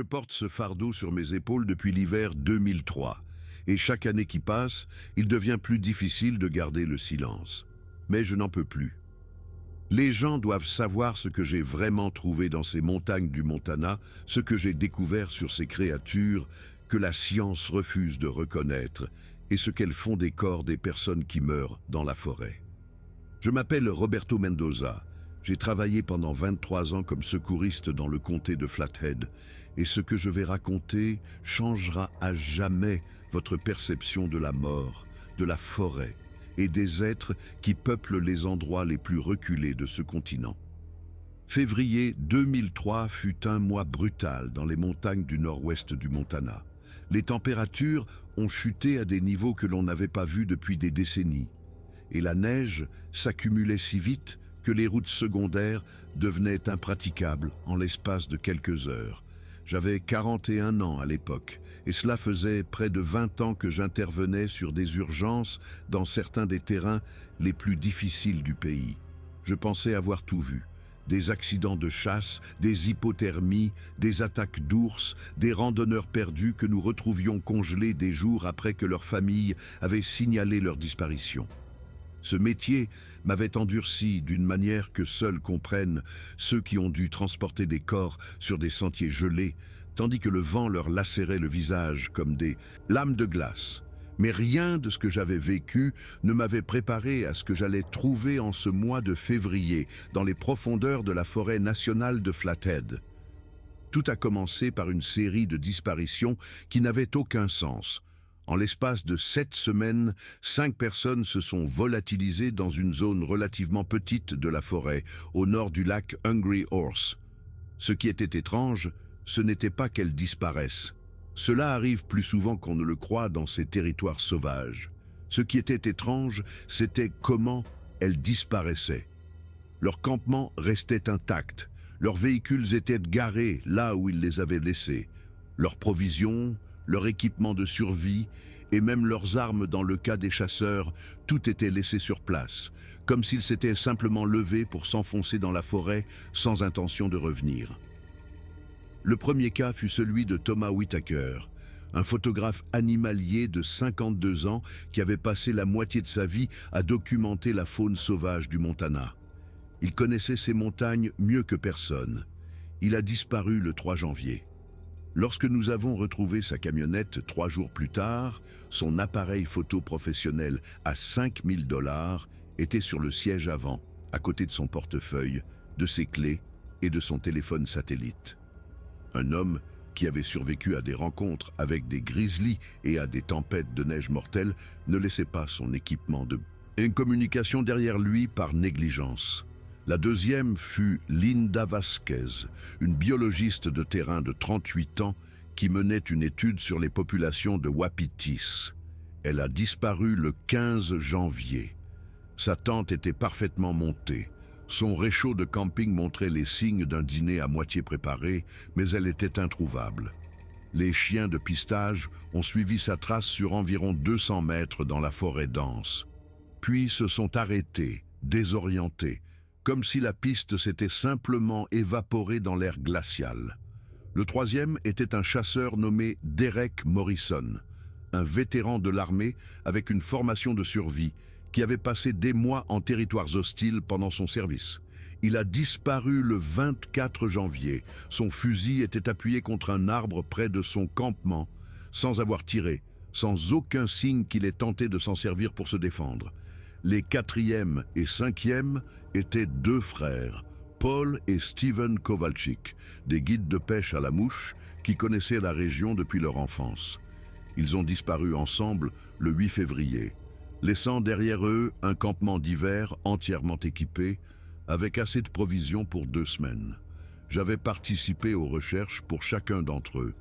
Je porte ce fardeau sur mes épaules depuis l'hiver 2003, et chaque année qui passe, il devient plus difficile de garder le silence. Mais je n'en peux plus. Les gens doivent savoir ce que j'ai vraiment trouvé dans ces montagnes du Montana, ce que j'ai découvert sur ces créatures que la science refuse de reconnaître et ce qu'elles font des corps des personnes qui meurent dans la forêt. Je m'appelle Roberto Mendoza. J'ai travaillé pendant 23 ans comme secouriste dans le comté de Flathead et ce que je vais raconter changera à jamais votre perception de la mort, de la forêt et des êtres qui peuplent les endroits les plus reculés de ce continent. Février 2003 fut un mois brutal dans les montagnes du nord-ouest du Montana. Les températures ont chuté à des niveaux que l'on n'avait pas vus depuis des décennies. Et la neige s'accumulait si vite que les routes secondaires devenaient impraticables en l'espace de quelques heures. J'avais 41 ans à l'époque, et cela faisait près de 20 ans que j'intervenais sur des urgences dans certains des terrains les plus difficiles du pays. Je pensais avoir tout vu. Des accidents de chasse, des hypothermies, des attaques d'ours, des randonneurs perdus que nous retrouvions congelés des jours après que leurs familles avaient signalé leur disparition. Ce métier m'avait endurci d'une manière que seuls comprennent ceux qui ont dû transporter des corps sur des sentiers gelés, tandis que le vent leur lacérait le visage comme des lames de glace. Mais rien de ce que j'avais vécu ne m'avait préparé à ce que j'allais trouver en ce mois de février dans les profondeurs de la forêt nationale de Flathead. Tout a commencé par une série de disparitions qui n'avaient aucun sens. En l'espace de 7 semaines, 5 personnes se sont volatilisées dans une zone relativement petite de la forêt, au nord du lac Hungry Horse. Ce qui était étrange, ce n'était pas qu'elles disparaissent. Cela arrive plus souvent qu'on ne le croit dans ces territoires sauvages. Ce qui était étrange, c'était comment elles disparaissaient. Leur campement restait intact. Leurs véhicules étaient garés là où ils les avaient laissés. Leurs provisions, leur équipement de survie et même leurs armes dans le cas des chasseurs, tout était laissé sur place, comme s'ils s'étaient simplement levés pour s'enfoncer dans la forêt sans intention de revenir. Le premier cas fut celui de Thomas Whitaker, un photographe animalier de 52 ans qui avait passé la moitié de sa vie à documenter la faune sauvage du Montana. Il connaissait ces montagnes mieux que personne. Il a disparu le 3 janvier. Lorsque nous avons retrouvé sa camionnette 3 jours plus tard, son appareil photo professionnel à 5 000 $ était sur le siège avant, à côté de son portefeuille, de ses clés et de son téléphone satellite. Un homme qui avait survécu à des rencontres avec des grizzlies et à des tempêtes de neige mortelles ne laissait pas son équipement de communication derrière lui par négligence. La deuxième fut Linda Vasquez, une biologiste de terrain de 38 ans qui menait une étude sur les populations de wapitis. Elle a disparu le 15 janvier. Sa tente était parfaitement montée. Son réchaud de camping montrait les signes d'un dîner à moitié préparé, mais elle était introuvable. Les chiens de pistage ont suivi sa trace sur environ 200 mètres dans la forêt dense. Puis se sont arrêtés, désorientés, comme si la piste s'était simplement évaporée dans l'air glacial. Le troisième était un chasseur nommé Derek Morrison, un vétéran de l'armée avec une formation de survie qui avait passé des mois en territoires hostiles pendant son service. Il a disparu le 24 janvier. Son fusil était appuyé contre un arbre près de son campement, sans avoir tiré, sans aucun signe qu'il ait tenté de s'en servir pour se défendre. Les 4e et 5e étaient 2 frères, Paul et Steven Kowalczyk, des guides de pêche à la mouche qui connaissaient la région depuis leur enfance. Ils ont disparu ensemble le 8 février, laissant derrière eux un campement d'hiver entièrement équipé, avec assez de provisions pour 2 semaines. J'avais participé aux recherches pour chacun d'entre eux.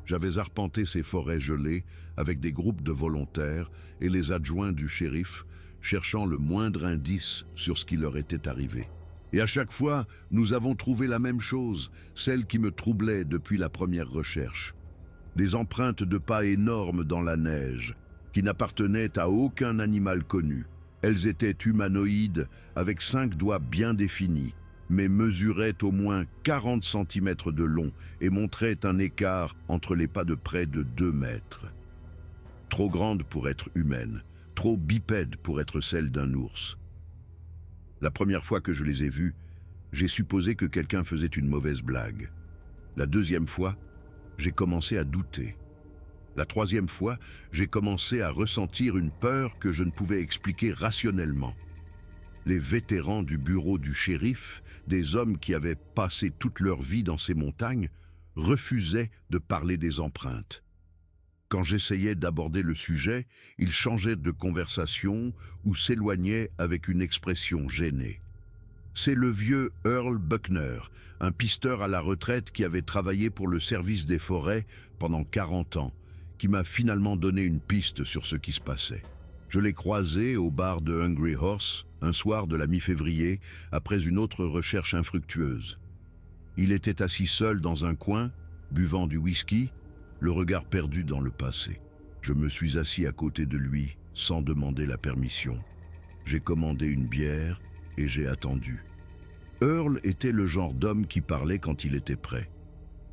J'avais arpenté ces forêts gelées avec des groupes de volontaires et les adjoints du shérif, cherchant le moindre indice sur ce qui leur était arrivé. Et à chaque fois, nous avons trouvé la même chose, celle qui me troublait depuis la première recherche. Des empreintes de pas énormes dans la neige, qui n'appartenaient à aucun animal connu. Elles étaient humanoïdes, avec 5 doigts bien définis, mais mesurait au moins 40 centimètres de long et montrait un écart entre les pas de près de 2 mètres. Trop grande pour être humaine, trop bipède pour être celle d'un ours. La première fois que je les ai vus, j'ai supposé que quelqu'un faisait une mauvaise blague. La deuxième fois, j'ai commencé à douter. La troisième fois, j'ai commencé à ressentir une peur que je ne pouvais expliquer rationnellement. Les vétérans du bureau du shérif, des hommes qui avaient passé toute leur vie dans ces montagnes, refusaient de parler des empreintes. Quand j'essayais d'aborder le sujet, ils changeaient de conversation ou s'éloignaient avec une expression gênée. C'est le vieux Earl Buckner, un pisteur à la retraite qui avait travaillé pour le service des forêts pendant 40 ans, qui m'a finalement donné une piste sur ce qui se passait. Je l'ai croisé au bar de Hungry Horse, un soir de la mi-février, après une autre recherche infructueuse. Il était assis seul dans un coin, buvant du whisky, le regard perdu dans le passé. Je me suis assis à côté de lui, sans demander la permission. J'ai commandé une bière et j'ai attendu. Earl était le genre d'homme qui parlait quand il était prêt.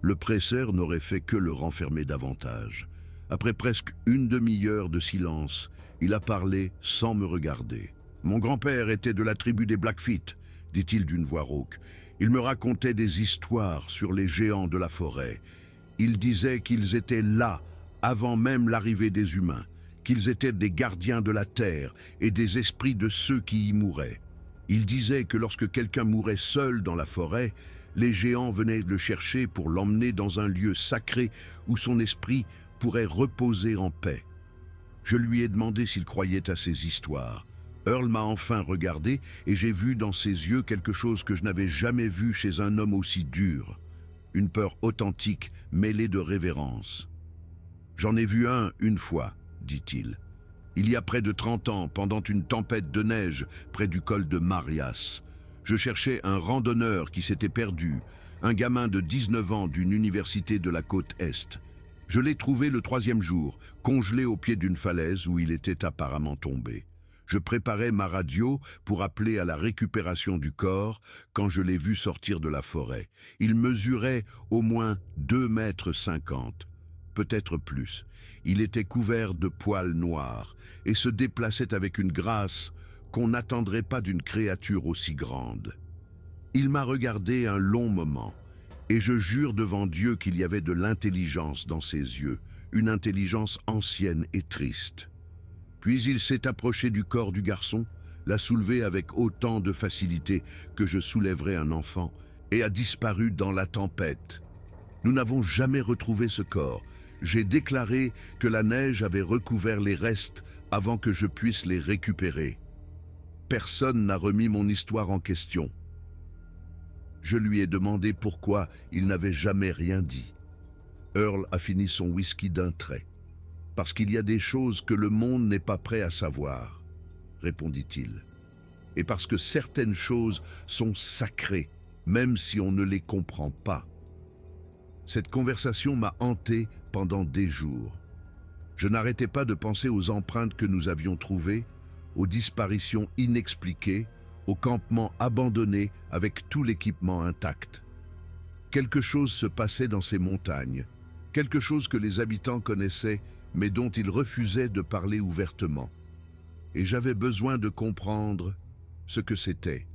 Le presseur n'aurait fait que le renfermer davantage. Après presque une demi-heure de silence, il a parlé sans me regarder. « Mon grand-père était de la tribu des Blackfeet », dit-il d'une voix rauque. « Il me racontait des histoires sur les géants de la forêt. Il disait qu'ils étaient là, avant même l'arrivée des humains, qu'ils étaient des gardiens de la terre et des esprits de ceux qui y mouraient. Il disait que lorsque quelqu'un mourait seul dans la forêt, les géants venaient le chercher pour l'emmener dans un lieu sacré où son esprit pourrait reposer en paix. Je lui ai demandé s'il croyait à ces histoires. Earl m'a enfin regardé et j'ai vu dans ses yeux quelque chose que je n'avais jamais vu chez un homme aussi dur. Une peur authentique mêlée de révérence. « J'en ai vu un une fois, dit-il. Il y a près de 30 ans, pendant une tempête de neige près du col de Marias. Je cherchais un randonneur qui s'était perdu, un gamin de 19 ans d'une université de la côte Est. Je l'ai trouvé le 3e jour, congelé au pied d'une falaise où il était apparemment tombé. Je préparais ma radio pour appeler à la récupération du corps quand je l'ai vu sortir de la forêt. Il mesurait au moins 2,50 m, peut-être plus. Il était couvert de poils noirs et se déplaçait avec une grâce qu'on n'attendrait pas d'une créature aussi grande. Il m'a regardé un long moment et je jure devant Dieu qu'il y avait de l'intelligence dans ses yeux, une intelligence ancienne et triste. Puis il s'est approché du corps du garçon, l'a soulevé avec autant de facilité que je soulèverais un enfant, et a disparu dans la tempête. Nous n'avons jamais retrouvé ce corps. J'ai déclaré que la neige avait recouvert les restes avant que je puisse les récupérer. Personne n'a remis mon histoire en question. Je lui ai demandé pourquoi il n'avait jamais rien dit. Earl a fini son whisky d'un trait. « Parce qu'il y a des choses que le monde n'est pas prêt à savoir, » répondit-il. « Et parce que certaines choses sont sacrées, même si on ne les comprend pas. » Cette conversation m'a hanté pendant des jours. Je n'arrêtais pas de penser aux empreintes que nous avions trouvées, aux disparitions inexpliquées, aux campements abandonnés avec tout l'équipement intact. Quelque chose se passait dans ces montagnes, quelque chose que les habitants connaissaient, mais dont ils refusaient de parler ouvertement. Et j'avais besoin de comprendre ce que c'était.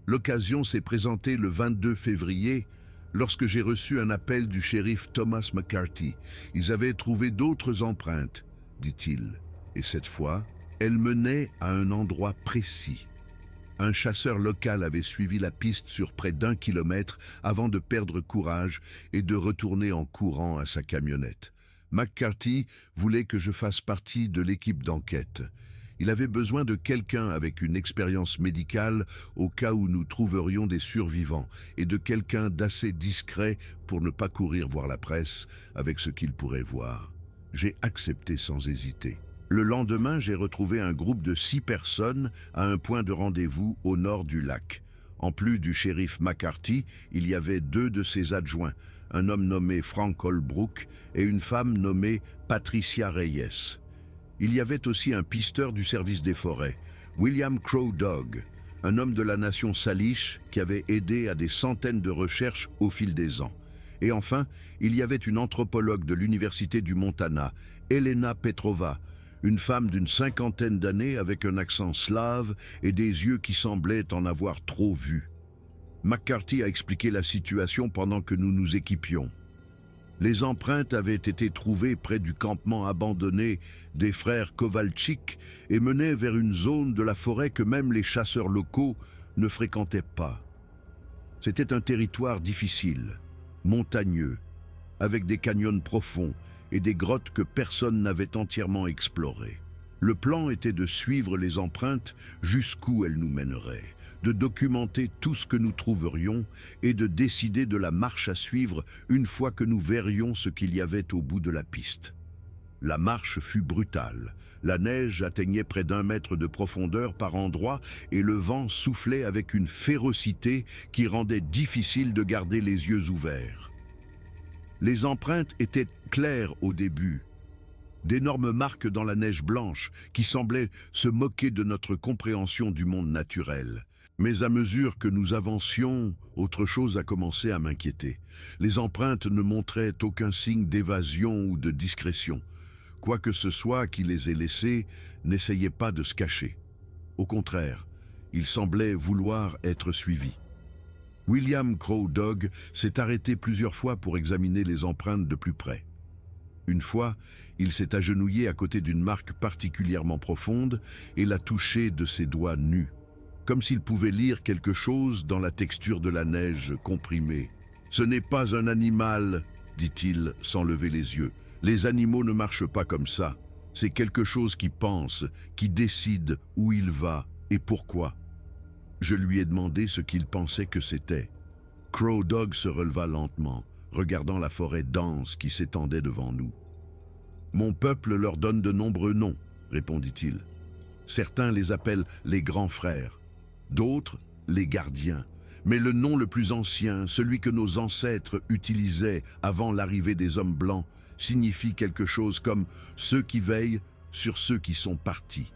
L'occasion s'est présentée le 22 février, lorsque j'ai reçu un appel du shérif Thomas McCarthy. Ils avaient trouvé d'autres empreintes, dit-il. Et cette fois, elles menaient à un endroit précis. Un chasseur local avait suivi la piste sur près d'1 kilomètre avant de perdre courage et de retourner en courant à sa camionnette. McCarthy voulait que je fasse partie de l'équipe d'enquête. Il avait besoin de quelqu'un avec une expérience médicale au cas où nous trouverions des survivants et de quelqu'un d'assez discret pour ne pas courir voir la presse avec ce qu'il pourrait voir. J'ai accepté sans hésiter. Le lendemain, j'ai retrouvé un groupe de 6 personnes à un point de rendez-vous au nord du lac. En plus du shérif McCarthy, il y avait 2 de ses adjoints, un homme nommé Frank Holbrook et une femme nommée Patricia Reyes. Il y avait aussi un pisteur du service des forêts, William Crow Dog, un homme de la nation Salish qui avait aidé à des centaines de recherches au fil des ans. Et enfin, il y avait une anthropologue de l'Université du Montana, Elena Petrova, une femme d'une 50aine d'années avec un accent slave et des yeux qui semblaient en avoir trop vu. McCarthy a expliqué la situation pendant que nous nous équipions. Les empreintes avaient été trouvées près du campement abandonné des frères Kovalchik et menaient vers une zone de la forêt que même les chasseurs locaux ne fréquentaient pas. C'était un territoire difficile, montagneux, avec des canyons profonds et des grottes que personne n'avait entièrement explorées. Le plan était de suivre les empreintes jusqu'où elles nous mèneraient, de documenter tout ce que nous trouverions et de décider de la marche à suivre une fois que nous verrions ce qu'il y avait au bout de la piste. La marche fut brutale. La neige atteignait près d'1 mètre de profondeur par endroits et le vent soufflait avec une férocité qui rendait difficile de garder les yeux ouverts. Les empreintes étaient claires au début, d'énormes marques dans la neige blanche qui semblaient se moquer de notre compréhension du monde naturel. Mais à mesure que nous avancions, autre chose a commencé à m'inquiéter. Les empreintes ne montraient aucun signe d'évasion ou de discrétion. Quoi que ce soit qui les ait laissées n'essayait pas de se cacher. Au contraire, ils semblaient vouloir être suivis. William Crow Dog s'est arrêté plusieurs fois pour examiner les empreintes de plus près. Une fois, il s'est agenouillé à côté d'une marque particulièrement profonde et l'a touchée de ses doigts nus, comme s'il pouvait lire quelque chose dans la texture de la neige comprimée. « Ce n'est pas un animal, dit-il sans lever les yeux. Les animaux ne marchent pas comme ça. C'est quelque chose qui pense, qui décide où il va et pourquoi. » Je lui ai demandé ce qu'il pensait que c'était. Crow Dog se releva lentement, regardant la forêt dense qui s'étendait devant nous. « Mon peuple leur donne de nombreux noms, répondit-il. Certains les appellent les grands frères, d'autres les gardiens. Mais le nom le plus ancien, celui que nos ancêtres utilisaient avant l'arrivée des hommes blancs, signifie quelque chose comme « ceux qui veillent sur ceux qui sont partis ».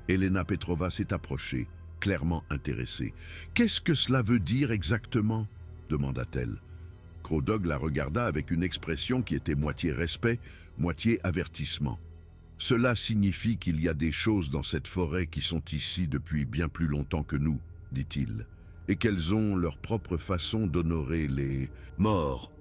Elena Petrova s'est approchée, clairement intéressée. « Qu'est-ce que cela veut dire exactement ?» demanda-t-elle. Crow Dog la regarda avec une expression qui était moitié respect, moitié avertissement. « Cela signifie qu'il y a des choses dans cette forêt qui sont ici depuis bien plus longtemps que nous, dit-il, et qu'elles ont leur propre façon d'honorer les morts. »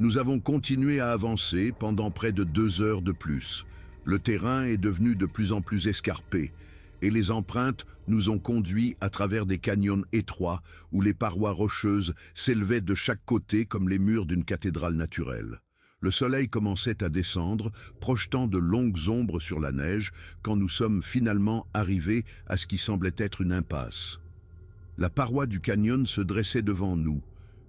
Nous avons continué à avancer pendant près de 2 heures de plus. Le terrain est devenu de plus en plus escarpé, et les empreintes nous ont conduits à travers des canyons étroits où les parois rocheuses s'élevaient de chaque côté comme les murs d'une cathédrale naturelle. Le soleil commençait à descendre, projetant de longues ombres sur la neige, quand nous sommes finalement arrivés à ce qui semblait être une impasse. La paroi du canyon se dressait devant nous,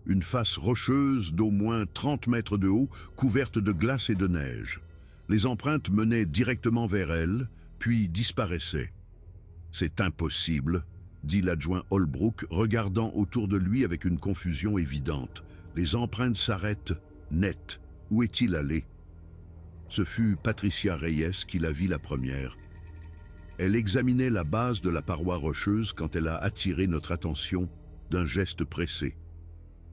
une face rocheuse d'au moins 30 mètres de haut, couverte de glace et de neige. Les empreintes menaient directement vers elle, puis disparaissaient. « C'est impossible », dit l'adjoint Holbrook, regardant autour de lui avec une confusion évidente. « Les empreintes s'arrêtent net. Où est-il allé ?» Ce fut Patricia Reyes qui la vit la première. Elle examinait la base de la paroi rocheuse quand elle a attiré notre attention d'un geste pressé.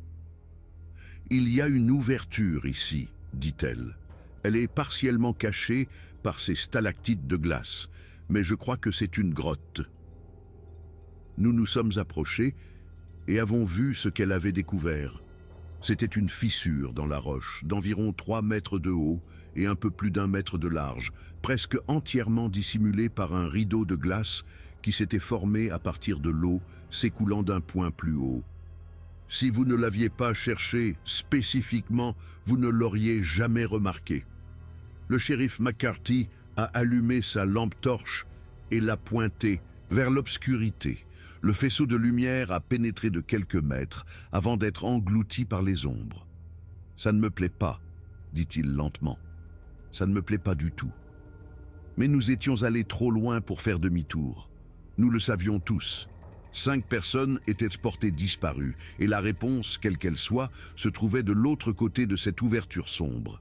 « Il y a une ouverture ici, dit-elle. Elle est partiellement cachée par ces stalactites de glace, mais je crois que c'est une grotte. » Nous nous sommes approchés et avons vu ce qu'elle avait découvert. C'était une fissure dans la roche d'environ 3 mètres de haut et un peu plus d'1 mètre de large, presque entièrement dissimulée par un rideau de glace qui s'était formé à partir de l'eau s'écoulant d'un point plus haut. Si vous ne l'aviez pas cherché spécifiquement, vous ne l'auriez jamais remarqué. Le shérif McCarthy a allumé sa lampe torche et l'a pointée vers l'obscurité. Le faisceau de lumière a pénétré de quelques mètres avant d'être englouti par les ombres. « Ça ne me plaît pas, » dit-il lentement. « Ça ne me plaît pas du tout. » Mais nous étions allés trop loin pour faire demi-tour. Nous le savions tous. 5 personnes étaient portées disparues, et la réponse, quelle qu'elle soit, se trouvait de l'autre côté de cette ouverture sombre.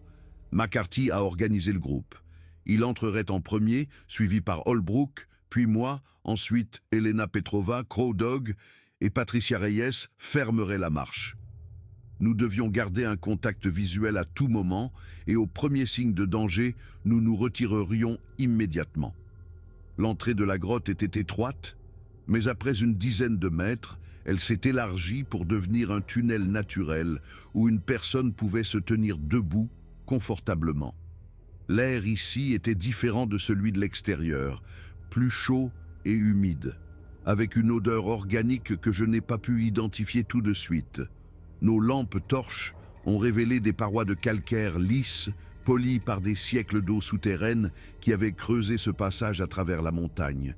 McCarthy a organisé le groupe. Il entrerait en premier, suivi par Holbrook, Puis moi, ensuite Elena Petrova, Crow Dog et Patricia Reyes fermeraient la marche. Nous devions garder un contact visuel à tout moment et au premier signe de danger, nous nous retirerions immédiatement. L'entrée de la grotte était étroite, mais après une dizaine de mètres, elle s'est élargie pour devenir un tunnel naturel où une personne pouvait se tenir debout confortablement. L'air ici était différent de celui de l'extérieur, plus chaud et humide, avec une odeur organique que je n'ai pas pu identifier tout de suite. Nos lampes torches ont révélé des parois de calcaire lisses, polies par des siècles d'eau souterraine qui avaient creusé ce passage à travers la montagne.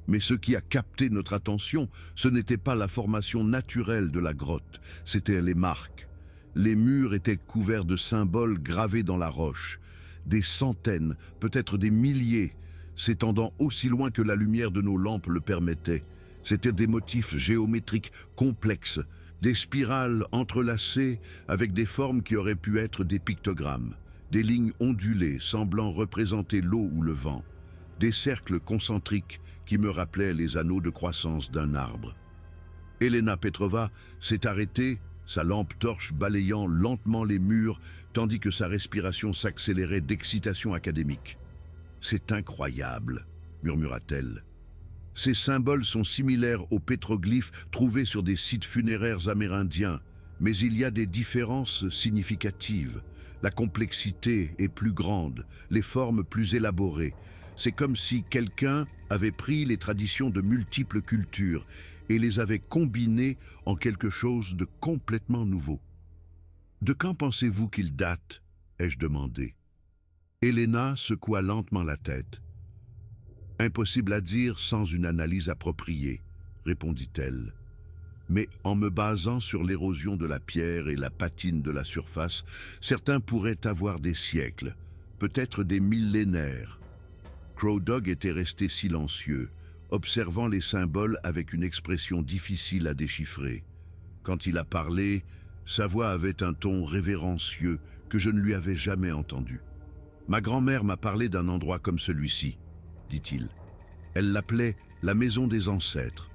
Mais ce qui a capté notre attention, ce n'était pas la formation naturelle de la grotte, c'étaient les marques. Les murs étaient couverts de symboles gravés dans la roche, des centaines, peut-être des milliers, s'étendant aussi loin que la lumière de nos lampes le permettait. C'étaient des motifs géométriques complexes, des spirales entrelacées avec des formes qui auraient pu être des pictogrammes, des lignes ondulées semblant représenter l'eau ou le vent, des cercles concentriques qui me rappelaient les anneaux de croissance d'un arbre. Elena Petrova s'est arrêtée, sa lampe torche balayant lentement les murs, tandis que sa respiration s'accélérait d'excitation académique. « C'est incroyable », murmura-t-elle. « Ces symboles sont similaires aux pétroglyphes trouvés sur des sites funéraires amérindiens, mais il y a des différences significatives. La complexité est plus grande, les formes plus élaborées. C'est comme si quelqu'un avait pris les traditions de multiples cultures et les avait combinées en quelque chose de complètement nouveau. »« De quand pensez-vous qu'il date ?» ai-je demandé. Elena secoua lentement la tête. « Impossible à dire sans une analyse appropriée, » répondit-elle. « Mais en me basant sur l'érosion de la pierre et la patine de la surface, certains pourraient avoir des siècles, peut-être des millénaires. » Crow Dog était resté silencieux, observant les symboles avec une expression difficile à déchiffrer. Quand il a parlé, sa voix avait un ton révérencieux que je ne lui avais jamais entendu. « Ma grand-mère m'a parlé d'un endroit comme celui-ci, » dit-il. Elle l'appelait la maison des ancêtres,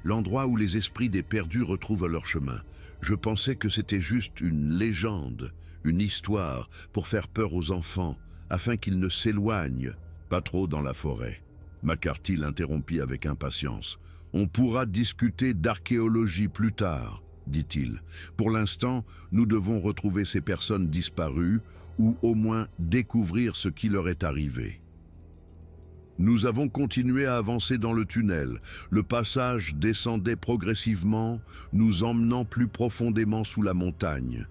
l'endroit où les esprits des perdus retrouvent leur chemin. Je pensais que c'était juste une légende, une histoire pour faire peur aux enfants, afin qu'ils ne s'éloignent pas trop dans la forêt. McCarthy l'interrompit avec impatience. « On pourra discuter d'archéologie plus tard, » dit-il. « Pour l'instant, nous devons retrouver ces personnes disparues ou au moins découvrir ce qui leur est arrivé. » Nous avons continué à avancer dans le tunnel. Le passage descendait progressivement, nous emmenant plus profondément sous la montagne.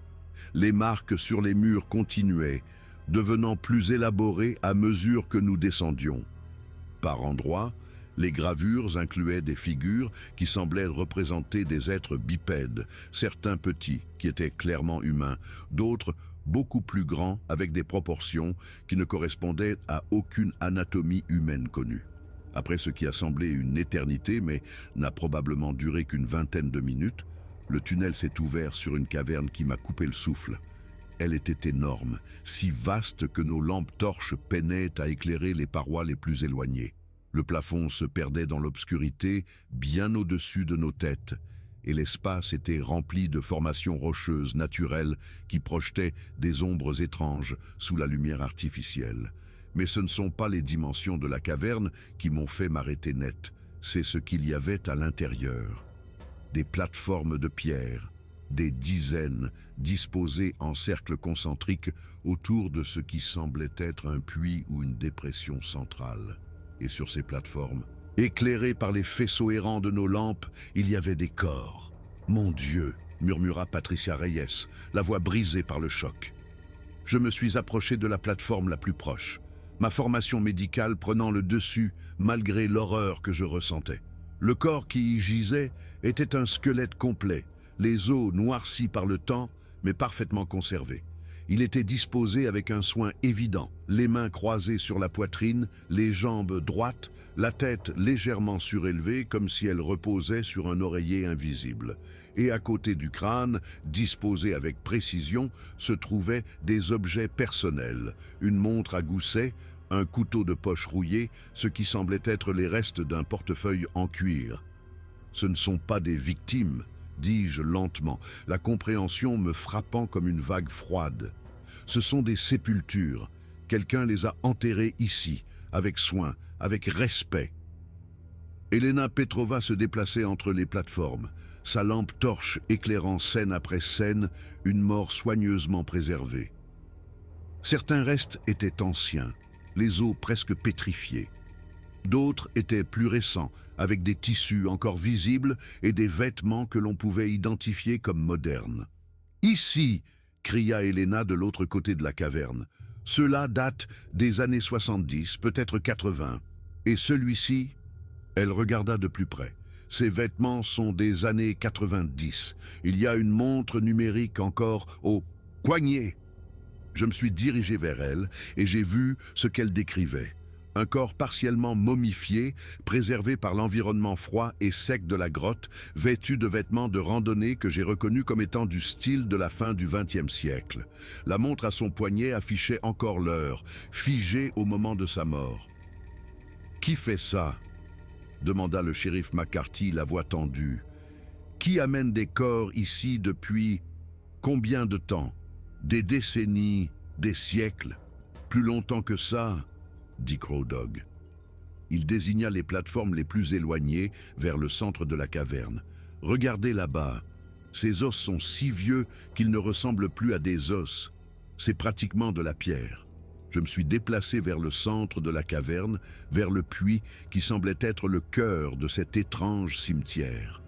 Les marques sur les murs continuaient, devenant plus élaborées à mesure que nous descendions. Par endroits, les gravures incluaient des figures qui semblaient représenter des êtres bipèdes, certains petits, qui étaient clairement humains, d'autres beaucoup plus grands avec des proportions qui ne correspondaient à aucune anatomie humaine connue. Après ce qui a semblé une éternité, mais n'a probablement duré qu'une vingtaine de minutes, le tunnel s'est ouvert sur une caverne qui m'a coupé le souffle. Elle était énorme, si vaste que nos lampes torches peinaient à éclairer les parois les plus éloignées. Le plafond se perdait dans l'obscurité, bien au-dessus de nos têtes, et l'espace était rempli de formations rocheuses naturelles qui projetaient des ombres étranges sous la lumière artificielle. Mais ce ne sont pas les dimensions de la caverne qui m'ont fait m'arrêter net, c'est ce qu'il y avait à l'intérieur. Des plateformes de pierre, des dizaines disposées en cercles concentriques autour de ce qui semblait être un puits ou une dépression centrale. Et sur ces plateformes, éclairés par les faisceaux errants de nos lampes, il y avait des corps. « Mon Dieu !» murmura Patricia Reyes, la voix brisée par le choc. Je me suis approché de la plateforme la plus proche, ma formation médicale prenant le dessus malgré l'horreur que je ressentais. Le corps qui y gisait était un squelette complet, les os noircis par le temps, mais parfaitement conservés. Il était disposé avec un soin évident, les mains croisées sur la poitrine, les jambes droites, la tête légèrement surélevée comme si elle reposait sur un oreiller invisible. Et à côté du crâne, disposés avec précision, se trouvaient des objets personnels, une montre à gousset, un couteau de poche rouillé, ce qui semblait être les restes d'un portefeuille en cuir. Ce ne sont pas des victimes, dis-je lentement, la compréhension me frappant comme une vague froide. Ce sont des sépultures. Quelqu'un les a enterrées ici, avec soin, avec respect. Elena Petrova se déplaçait entre les plateformes, sa lampe torche éclairant scène après scène une mort soigneusement préservée. Certains restes étaient anciens, les os presque pétrifiés. D'autres étaient plus récents, avec des tissus encore visibles et des vêtements que l'on pouvait identifier comme modernes. « Ici !» cria Elena de l'autre côté de la caverne. « Cela date des années 70, peut-être 80. Et celui-ci ?» Elle regarda de plus près. Ses vêtements sont des années 90. Il y a une montre numérique encore au poignet. Je me suis dirigé vers elle et j'ai vu ce qu'elle décrivait. Un corps partiellement momifié, préservé par l'environnement froid et sec de la grotte, vêtu de vêtements de randonnée que j'ai reconnus comme étant du style de la fin du XXe siècle. La montre à son poignet affichait encore l'heure, figée au moment de sa mort. « Qui fait ça ?» demanda le shérif McCarthy, la voix tendue. « Qui amène des corps ici depuis combien de temps? Des décennies, des siècles? Plus longtemps que ça ?» dit Crow Dog. Il désigna les plateformes les plus éloignées vers le centre de la caverne. « Regardez là-bas. Ces os sont si vieux qu'ils ne ressemblent plus à des os. C'est pratiquement de la pierre. » Je me suis déplacé vers le centre de la caverne, vers le puits qui semblait être le cœur de cet étrange cimetière.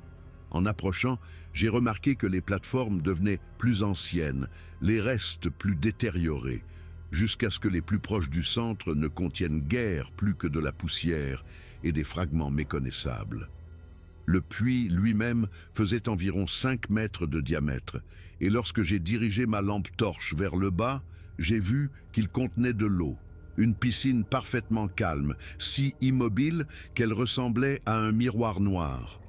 En approchant, j'ai remarqué que les plateformes devenaient plus anciennes, les restes plus détériorés, jusqu'à ce que les plus proches du centre ne contiennent guère plus que de la poussière et des fragments méconnaissables. Le puits lui-même faisait environ 5 mètres de diamètre, et lorsque j'ai dirigé ma lampe torche vers le bas, j'ai vu qu'il contenait de l'eau, une piscine parfaitement calme, si immobile qu'elle ressemblait à un miroir noir.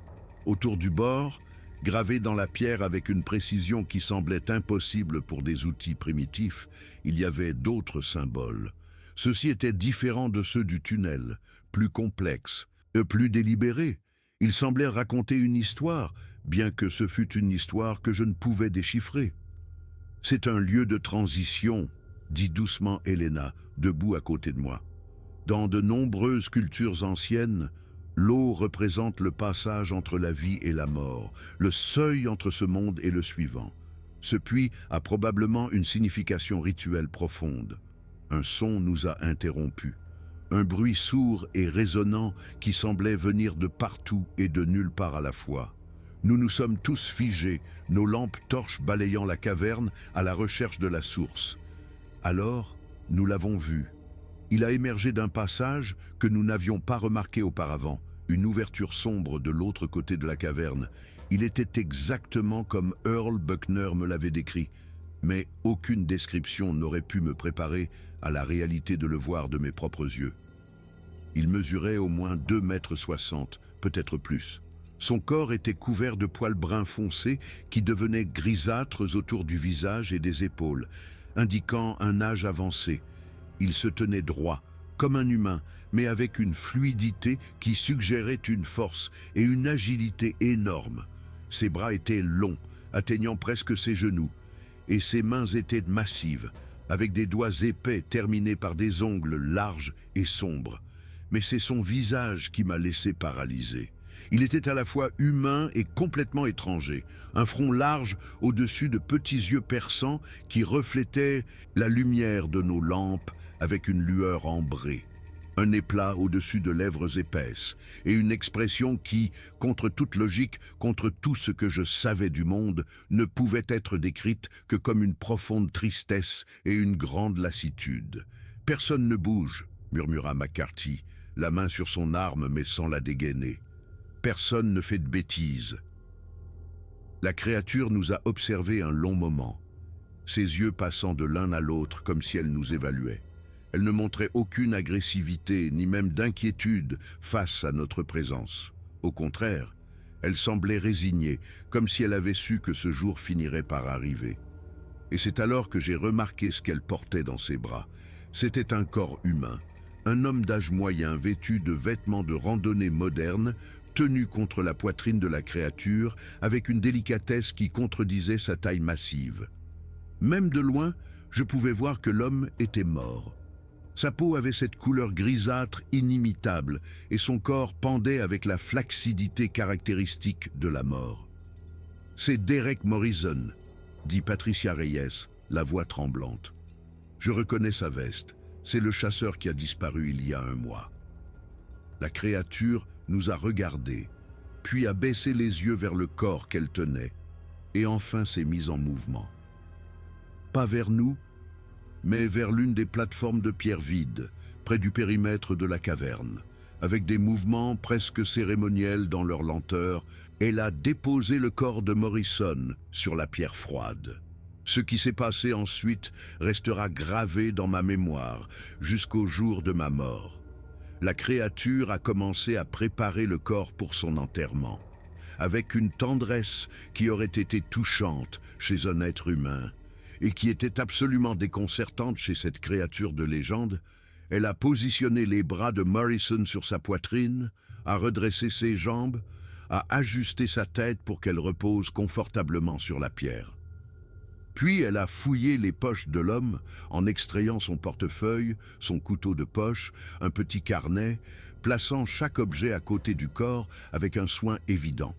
Autour du bord, gravé dans la pierre avec une précision qui semblait impossible pour des outils primitifs, il y avait d'autres symboles. Ceux-ci étaient différents de ceux du tunnel, plus complexes, plus délibérés. Ils semblaient raconter une histoire, bien que ce fût une histoire que je ne pouvais déchiffrer. « C'est un lieu de transition », dit doucement Elena, debout à côté de moi. Dans de nombreuses cultures anciennes, l'eau représente le passage entre la vie et la mort, le seuil entre ce monde et le suivant. Ce puits a probablement une signification rituelle profonde. Un son nous a interrompus. Un bruit sourd et résonnant qui semblait venir de partout et de nulle part à la fois. Nous nous sommes tous figés, nos lampes torches balayant la caverne à la recherche de la source. Alors, nous l'avons vu. Il a émergé d'un passage que nous n'avions pas remarqué auparavant, une ouverture sombre de l'autre côté de la caverne. Il était exactement comme Earl Buckner me l'avait décrit, mais aucune description n'aurait pu me préparer à la réalité de le voir de mes propres yeux. Il mesurait au moins 2,60 m, peut-être plus. Son corps était couvert de poils bruns foncés qui devenaient grisâtres autour du visage et des épaules, indiquant un âge avancé. Il se tenait droit, comme un humain, mais avec une fluidité qui suggérait une force et une agilité énormes. Ses bras étaient longs, atteignant presque ses genoux, et ses mains étaient massives, avec des doigts épais terminés par des ongles larges et sombres. Mais c'est son visage qui m'a laissé paralysé. Il était à la fois humain et complètement étranger, un front large au-dessus de petits yeux perçants qui reflétaient la lumière de nos lampes avec une lueur ambrée, un nez plat au-dessus de lèvres épaisses et une expression qui, contre toute logique, contre tout ce que je savais du monde, ne pouvait être décrite que comme une profonde tristesse et une grande lassitude. « Personne ne bouge », murmura McCarthy, la main sur son arme mais sans la dégainer. Personne ne fait de bêtises. La créature nous a observés un long moment, ses yeux passant de l'un à l'autre comme si elle nous évaluait. Elle ne montrait aucune agressivité, ni même d'inquiétude face à notre présence. Au contraire, elle semblait résignée, comme si elle avait su que ce jour finirait par arriver. Et c'est alors que j'ai remarqué ce qu'elle portait dans ses bras. C'était un corps humain, Un homme d'âge moyen vêtu de vêtements de randonnée modernes, tenu contre la poitrine de la créature avec une délicatesse qui contredisait sa taille massive. Même de loin, je pouvais voir que l'homme était mort. Sa peau avait cette couleur grisâtre inimitable et son corps pendait avec la flaccidité caractéristique de la mort. « C'est Derek Morrison », dit Patricia Reyes, la voix tremblante. Je reconnais sa veste. C'est le chasseur qui a disparu il y a un mois. La créature nous a regardés, puis a baissé les yeux vers le corps qu'elle tenait, et enfin s'est mise en mouvement. Pas vers nous, mais vers l'une des plateformes de pierre vides, près du périmètre de la caverne. Avec des mouvements presque cérémoniels dans leur lenteur, elle a déposé le corps de Morrison sur la pierre froide. Ce qui s'est passé ensuite restera gravé dans ma mémoire jusqu'au jour de ma mort. La créature a commencé à préparer le corps pour son enterrement, avec une tendresse qui aurait été touchante chez un être humain et qui était absolument déconcertante chez cette créature de légende. Elle a positionné les bras de Morrison sur sa poitrine, a redressé ses jambes, a ajusté sa tête pour qu'elle repose confortablement sur la pierre. Puis elle a fouillé les poches de l'homme en extrayant son portefeuille, son couteau de poche, un petit carnet, plaçant chaque objet à côté du corps avec un soin évident.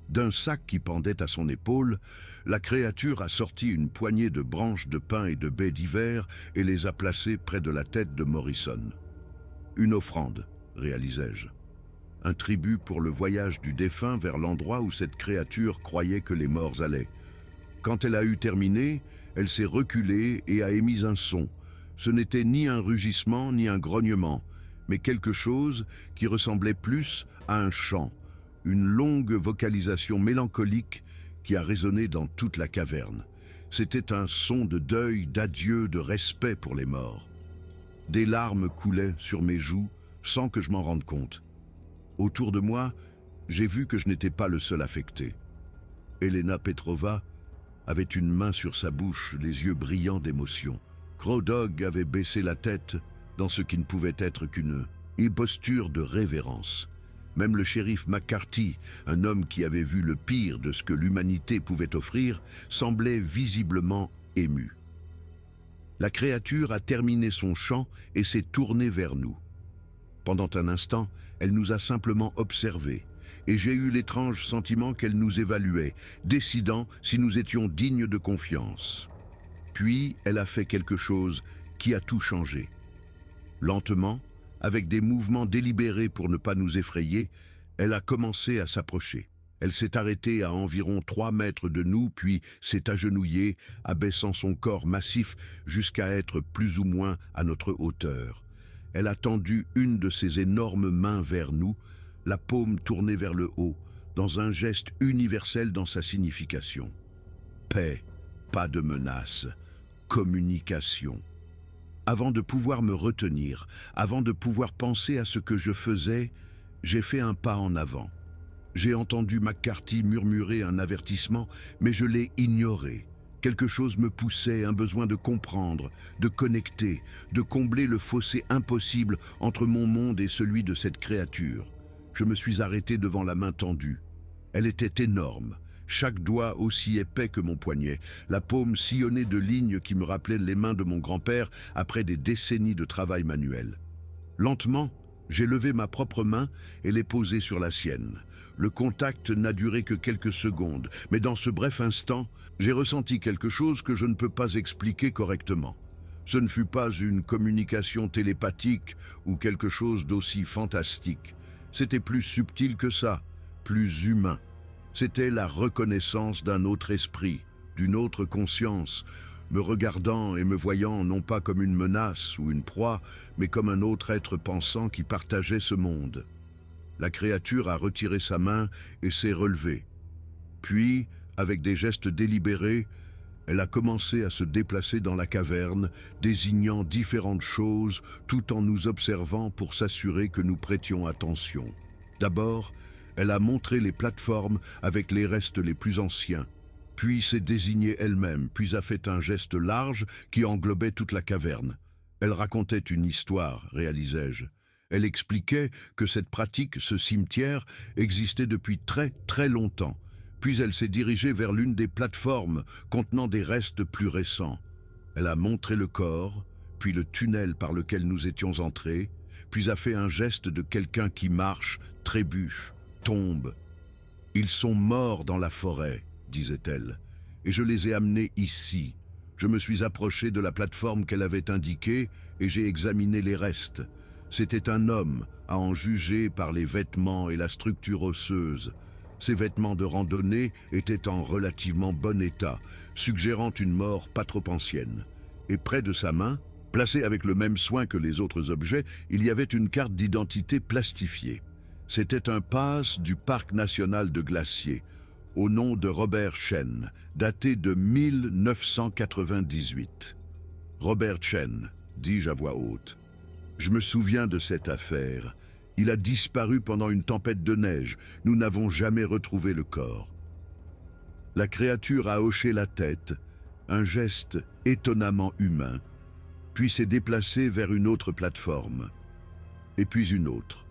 D'un sac qui pendait à son épaule, la créature a sorti une poignée de branches de pin et de baies d'hiver et les a placées près de la tête de Morrison. Une offrande, réalisai-je. Un tribut pour le voyage du défunt vers l'endroit où cette créature croyait que les morts allaient. Quand elle a eu terminé, elle s'est reculée et a émis un son. Ce n'était ni un rugissement ni un grognement, mais quelque chose qui ressemblait plus à un chant, une longue vocalisation mélancolique qui a résonné dans toute la caverne. C'était un son de deuil, d'adieu, de respect pour les morts. Des larmes coulaient sur mes joues sans que je m'en rende compte. Autour de moi, j'ai vu que je n'étais pas le seul affecté. Elena Petrova avait une main sur sa bouche, les yeux brillants d'émotion. Crow Dog avait baissé la tête dans ce qui ne pouvait être qu'une posture de révérence. Même le shérif McCarthy, un homme qui avait vu le pire de ce que l'humanité pouvait offrir, semblait visiblement ému. La créature a terminé son chant et s'est tournée vers nous. Pendant un instant, elle nous a simplement observés, et j'ai eu l'étrange sentiment qu'elle nous évaluait, décidant si nous étions dignes de confiance. Puis, elle a fait quelque chose qui a tout changé. Lentement, avec des mouvements délibérés pour ne pas nous effrayer, elle a commencé à s'approcher. Elle s'est arrêtée à environ 3 mètres de nous, puis s'est agenouillée, abaissant son corps massif jusqu'à être plus ou moins à notre hauteur. Elle a tendu une de ses énormes mains vers nous, la paume tournée vers le haut, dans un geste universel dans sa signification. Paix, pas de menace, communication. Avant de pouvoir me retenir, avant de pouvoir penser à ce que je faisais, j'ai fait un pas en avant. J'ai entendu McCarthy murmurer un avertissement, mais je l'ai ignoré. Quelque chose me poussait, un besoin de comprendre, de connecter, de combler le fossé impossible entre mon monde et celui de cette créature. Je me suis arrêté devant la main tendue. Elle était énorme, chaque doigt aussi épais que mon poignet, la paume sillonnée de lignes qui me rappelaient les mains de mon grand-père après des décennies de travail manuel. Lentement, j'ai levé ma propre main et l'ai posée sur la sienne. Le contact n'a duré que quelques secondes, mais dans ce bref instant, j'ai ressenti quelque chose que je ne peux pas expliquer correctement. Ce ne fut pas une communication télépathique ou quelque chose d'aussi fantastique. C'était plus subtil que ça, plus humain. C'était la reconnaissance d'un autre esprit, d'une autre conscience, me regardant et me voyant non pas comme une menace ou une proie, mais comme un autre être pensant qui partageait ce monde. La créature a retiré sa main et s'est relevée. Puis, avec des gestes délibérés, elle a commencé à se déplacer dans la caverne, désignant différentes choses tout en nous observant pour s'assurer que nous prêtions attention. D'abord, elle a montré les plateformes avec les restes les plus anciens, puis s'est désignée elle-même, puis a fait un geste large qui englobait toute la caverne. Elle racontait une histoire, réalisai-je. Elle expliquait que cette pratique, ce cimetière, existait depuis très très longtemps. Puis elle s'est dirigée vers l'une des plateformes contenant des restes plus récents. Elle a montré le corps, puis le tunnel par lequel nous étions entrés, puis a fait un geste de quelqu'un qui marche, trébuche, tombe. « Ils sont morts dans la forêt », disait-elle, « et je les ai amenés ici. Je me suis approché de la plateforme qu'elle avait indiquée et j'ai examiné les restes. C'était un homme, à en juger par les vêtements et la structure osseuse. Ses vêtements de randonnée étaient en relativement bon état, suggérant une mort pas trop ancienne. Et près de sa main, placée avec le même soin que les autres objets, il y avait une carte d'identité plastifiée. C'était un pass du Parc national de Glacier, au nom de Robert Chen, daté de 1998. « Robert Chen », dis-je à voix haute. Je me souviens de cette affaire. Il a disparu pendant une tempête de neige. Nous n'avons jamais retrouvé le corps. La créature a hoché la tête, un geste étonnamment humain, puis s'est déplacée vers une autre plateforme, et puis une autre.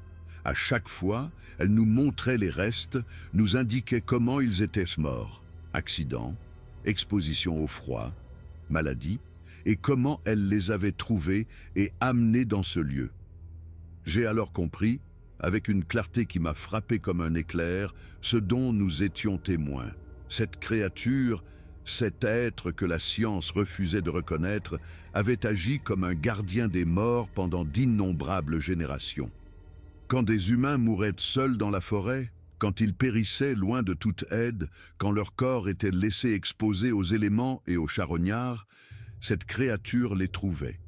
À chaque fois, elle nous montrait les restes, nous indiquait comment ils étaient morts, accident, exposition au froid, maladie, et comment elle les avait trouvés et amenés dans ce lieu. J'ai alors compris, avec une clarté qui m'a frappé comme un éclair, ce dont nous étions témoins. Cette créature, cet être que la science refusait de reconnaître, avait agi comme un gardien des morts pendant d'innombrables générations. Quand des humains mouraient seuls dans la forêt, quand ils périssaient loin de toute aide, quand leur corps était laissé exposé aux éléments et aux charognards, cette créature les trouvait.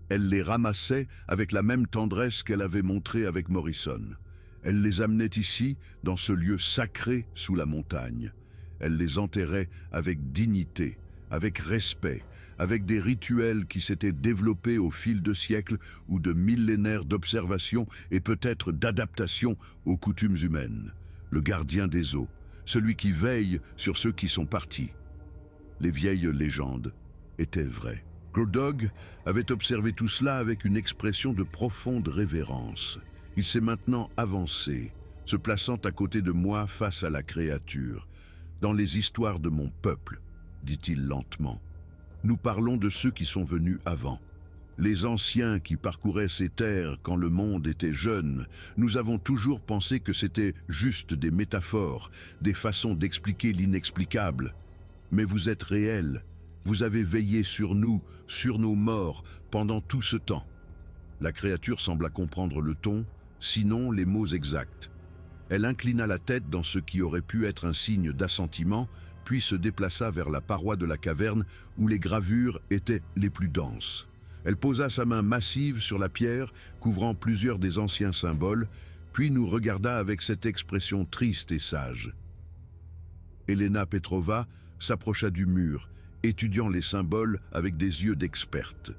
Elle les ramassait avec la même tendresse qu'elle avait montrée avec Morrison. Elle les amenait ici, dans ce lieu sacré sous la montagne. Elle les enterrait avec dignité, avec respect, avec des rituels qui s'étaient développés au fil de siècles ou de millénaires d'observation et peut-être d'adaptation aux coutumes humaines. Le gardien des eaux, celui qui veille sur ceux qui sont partis. Les vieilles légendes étaient vraies. Crow Dog avait observé tout cela avec une expression de profonde révérence. Il s'est maintenant avancé, se plaçant à côté de moi face à la créature. « Dans les histoires de mon peuple », dit-il lentement, nous parlons de ceux qui sont venus avant. Les anciens qui parcouraient ces terres quand le monde était jeune, nous avons toujours pensé que c'était juste des métaphores, des façons d'expliquer l'inexplicable. Mais vous êtes réels, vous avez veillé sur nous, sur nos morts, pendant tout ce temps. La créature sembla comprendre le ton, sinon les mots exacts. Elle inclina la tête dans ce qui aurait pu être un signe d'assentiment, puis se déplaça vers la paroi de la caverne où les gravures étaient les plus denses. Elle posa sa main massive sur la pierre, couvrant plusieurs des anciens symboles, puis nous regarda avec cette expression triste et sage. Elena Petrova s'approcha du mur, étudiant les symboles avec des yeux d'experte.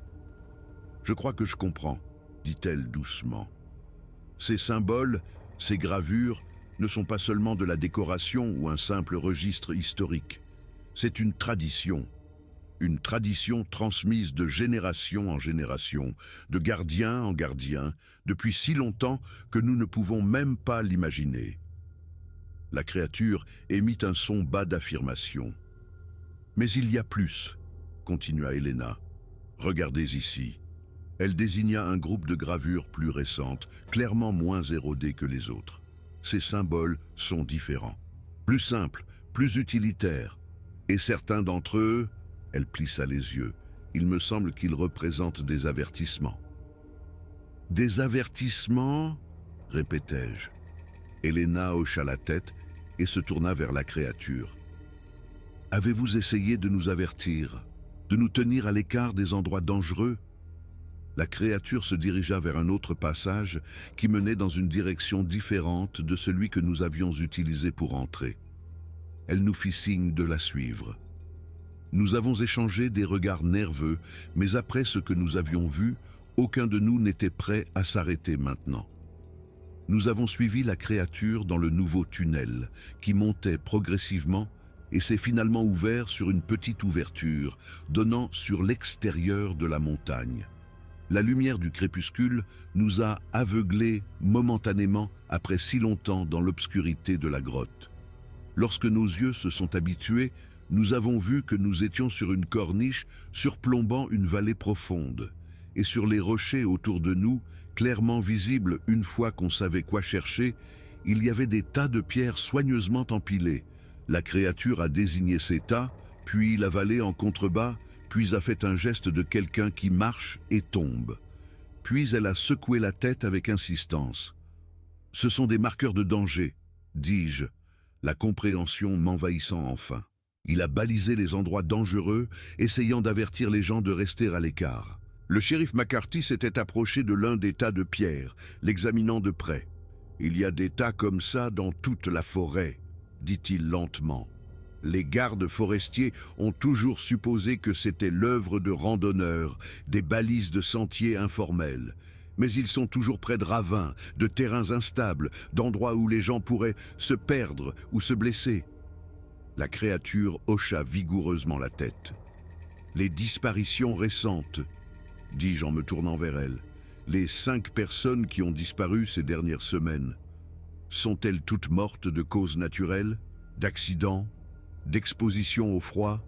« Je crois que je comprends », dit-elle doucement. « Ces symboles, ces gravures, ne sont pas seulement de la décoration ou un simple registre historique. C'est une tradition transmise de génération en génération, de gardien en gardien, depuis si longtemps que nous ne pouvons même pas l'imaginer. » La créature émit un son bas d'affirmation. « Mais il y a plus, » continua Elena. « Regardez ici. » Elle désigna un groupe de gravures plus récentes, clairement moins érodées que les autres. Ces symboles sont différents, plus simples, plus utilitaires. Et certains d'entre eux, elle plissa les yeux, il me semble qu'ils représentent des avertissements. « Des avertissements ?» répétai-je. Elena hocha la tête et se tourna vers la créature. « Avez-vous essayé de nous avertir, de nous tenir à l'écart des endroits dangereux ?» La créature se dirigea vers un autre passage qui menait dans une direction différente de celui que nous avions utilisé pour entrer. Elle nous fit signe de la suivre. Nous avons échangé des regards nerveux, mais après ce que nous avions vu, aucun de nous n'était prêt à s'arrêter maintenant. Nous avons suivi la créature dans le nouveau tunnel, qui montait progressivement et s'est finalement ouvert sur une petite ouverture, donnant sur l'extérieur de la montagne. La lumière du crépuscule nous a aveuglés momentanément après si longtemps dans l'obscurité de la grotte. Lorsque nos yeux se sont habitués, nous avons vu que nous étions sur une corniche surplombant une vallée profonde, et sur les rochers autour de nous, clairement visibles une fois qu'on savait quoi chercher, il y avait des tas de pierres soigneusement empilées. La créature a désigné ces tas, puis la vallée en contrebas, puis a fait un geste de quelqu'un qui marche et tombe. Puis elle a secoué la tête avec insistance. « Ce sont des marqueurs de danger, dis-je, la compréhension m'envahissant enfin. Il a balisé les endroits dangereux, essayant d'avertir les gens de rester à l'écart. Le shérif McCarthy s'était approché de l'un des tas de pierres, l'examinant de près. « Il y a des tas comme ça dans toute la forêt, dit-il lentement. Les gardes forestiers ont toujours supposé que c'était l'œuvre de randonneurs, des balises de sentiers informels. Mais ils sont toujours près de ravins, de terrains instables, d'endroits où les gens pourraient se perdre ou se blesser. » La créature hocha vigoureusement la tête. « Les disparitions récentes, dis-je en me tournant vers elle, les 5 personnes qui ont disparu ces dernières semaines, sont-elles toutes mortes de causes naturelles, d'accidents, d'exposition au froid ?»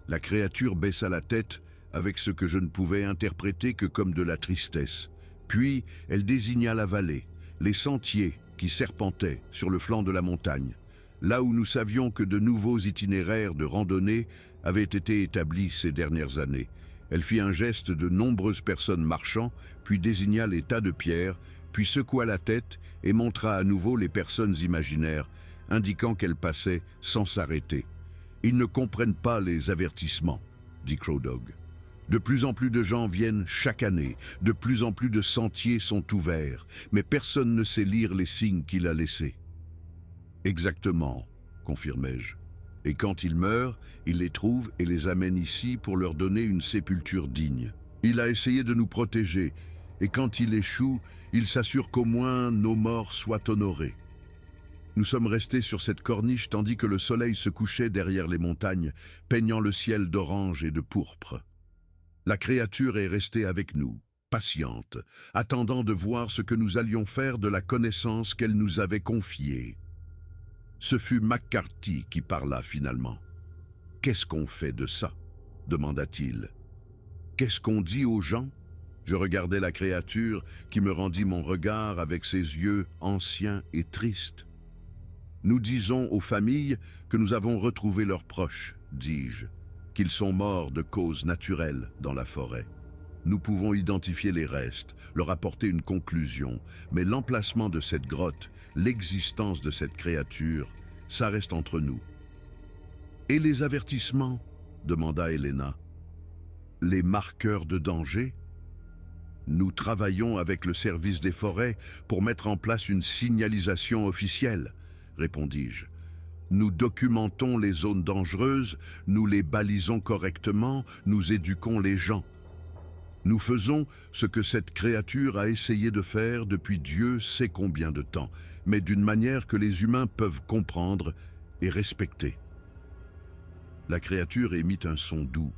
La créature baissa la tête avec ce que je ne pouvais interpréter que comme de la tristesse. Puis elle désigna la vallée, les sentiers qui serpentaient sur le flanc de la montagne, là où nous savions que de nouveaux itinéraires de randonnée avaient été établis ces dernières années. Elle fit un geste de nombreuses personnes marchant, puis désigna les tas de pierres, puis secoua la tête et montra à nouveau les personnes imaginaires, indiquant qu'elles passaient sans s'arrêter. « Ils ne comprennent pas les avertissements, » dit Crow Dog. « De plus en plus de gens viennent chaque année, de plus en plus de sentiers sont ouverts, mais personne ne sait lire les signes qu'il a laissés. »« Exactement, » confirmai-je. « Et quand ils meurent, il les trouve et les amène ici pour leur donner une sépulture digne. Il a essayé de nous protéger, et quand il échoue, il s'assure qu'au moins nos morts soient honorés. » Nous sommes restés sur cette corniche tandis que le soleil se couchait derrière les montagnes, peignant le ciel d'orange et de pourpre. La créature est restée avec nous, patiente, attendant de voir ce que nous allions faire de la connaissance qu'elle nous avait confiée. Ce fut McCarthy qui parla finalement. « Qu'est-ce qu'on fait de ça ?» demanda-t-il. « Qu'est-ce qu'on dit aux gens ?» Je regardais la créature qui me rendit mon regard avec ses yeux anciens et tristes. « Nous disons aux familles que nous avons retrouvé leurs proches, dis-je, qu'ils sont morts de causes naturelles dans la forêt. Nous pouvons identifier les restes, leur apporter une conclusion, mais l'emplacement de cette grotte, l'existence de cette créature, ça reste entre nous. »« Et les avertissements ?» demanda Helena. « Les marqueurs de danger ?» Nous travaillons avec le service des forêts pour mettre en place une signalisation officielle, répondis-je. Nous documentons les zones dangereuses, nous les balisons correctement, nous éduquons les gens. Nous faisons ce que cette créature a essayé de faire depuis Dieu sait combien de temps, mais d'une manière que les humains peuvent comprendre et respecter. La créature émit un son doux,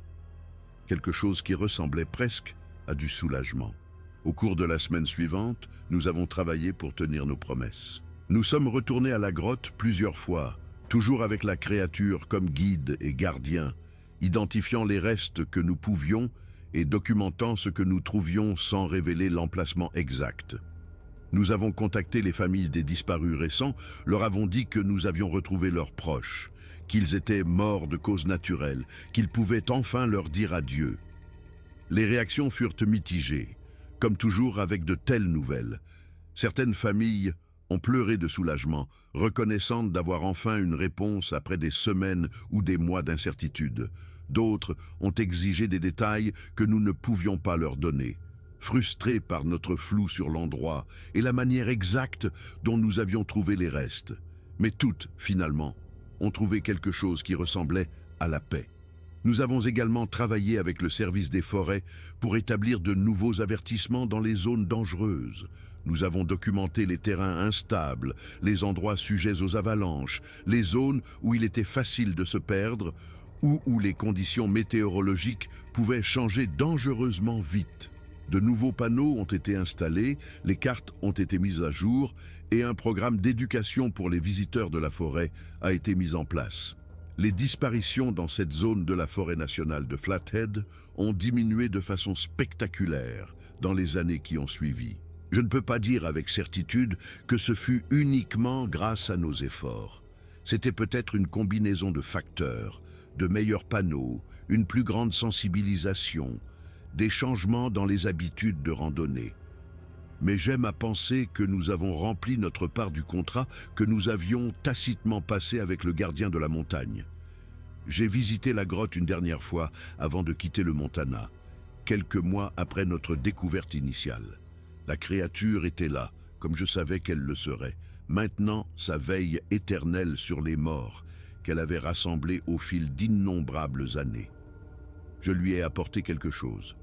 quelque chose qui ressemblait presque à du soulagement. Au cours de la semaine suivante, nous avons travaillé pour tenir nos promesses. Nous sommes retournés à la grotte plusieurs fois, toujours avec la créature comme guide et gardien, identifiant les restes que nous pouvions et documentant ce que nous trouvions sans révéler l'emplacement exact. Nous avons contacté les familles des disparus récents, leur avons dit que nous avions retrouvé leurs proches, qu'ils étaient morts de cause naturelle, qu'ils pouvaient enfin leur dire adieu. Les réactions furent mitigées, comme toujours avec de telles nouvelles. Certaines familles ont pleuré de soulagement, reconnaissantes d'avoir enfin une réponse après des semaines ou des mois d'incertitude. D'autres ont exigé des détails que nous ne pouvions pas leur donner, frustrés par notre flou sur l'endroit et la manière exacte dont nous avions trouvé les restes. Mais toutes, finalement, ont trouvé quelque chose qui ressemblait à la paix. Nous avons également travaillé avec le service des forêts pour établir de nouveaux avertissements dans les zones dangereuses. Nous avons documenté les terrains instables, les endroits sujets aux avalanches, les zones où il était facile de se perdre ou où les conditions météorologiques pouvaient changer dangereusement vite. De nouveaux panneaux ont été installés, les cartes ont été mises à jour et un programme d'éducation pour les visiteurs de la forêt a été mis en place. Les disparitions dans cette zone de la forêt nationale de Flathead ont diminué de façon spectaculaire dans les années qui ont suivi. Je ne peux pas dire avec certitude que ce fut uniquement grâce à nos efforts. C'était peut-être une combinaison de facteurs, de meilleurs panneaux, une plus grande sensibilisation, des changements dans les habitudes de randonnée. Mais j'aime à penser que nous avons rempli notre part du contrat que nous avions tacitement passé avec le gardien de la montagne. J'ai visité la grotte une dernière fois avant de quitter le Montana, quelques mois après notre découverte initiale. La créature était là, comme je savais qu'elle le serait. Maintenant, sa veille éternelle sur les morts, qu'elle avait rassemblés au fil d'innombrables années. Je lui ai apporté quelque chose.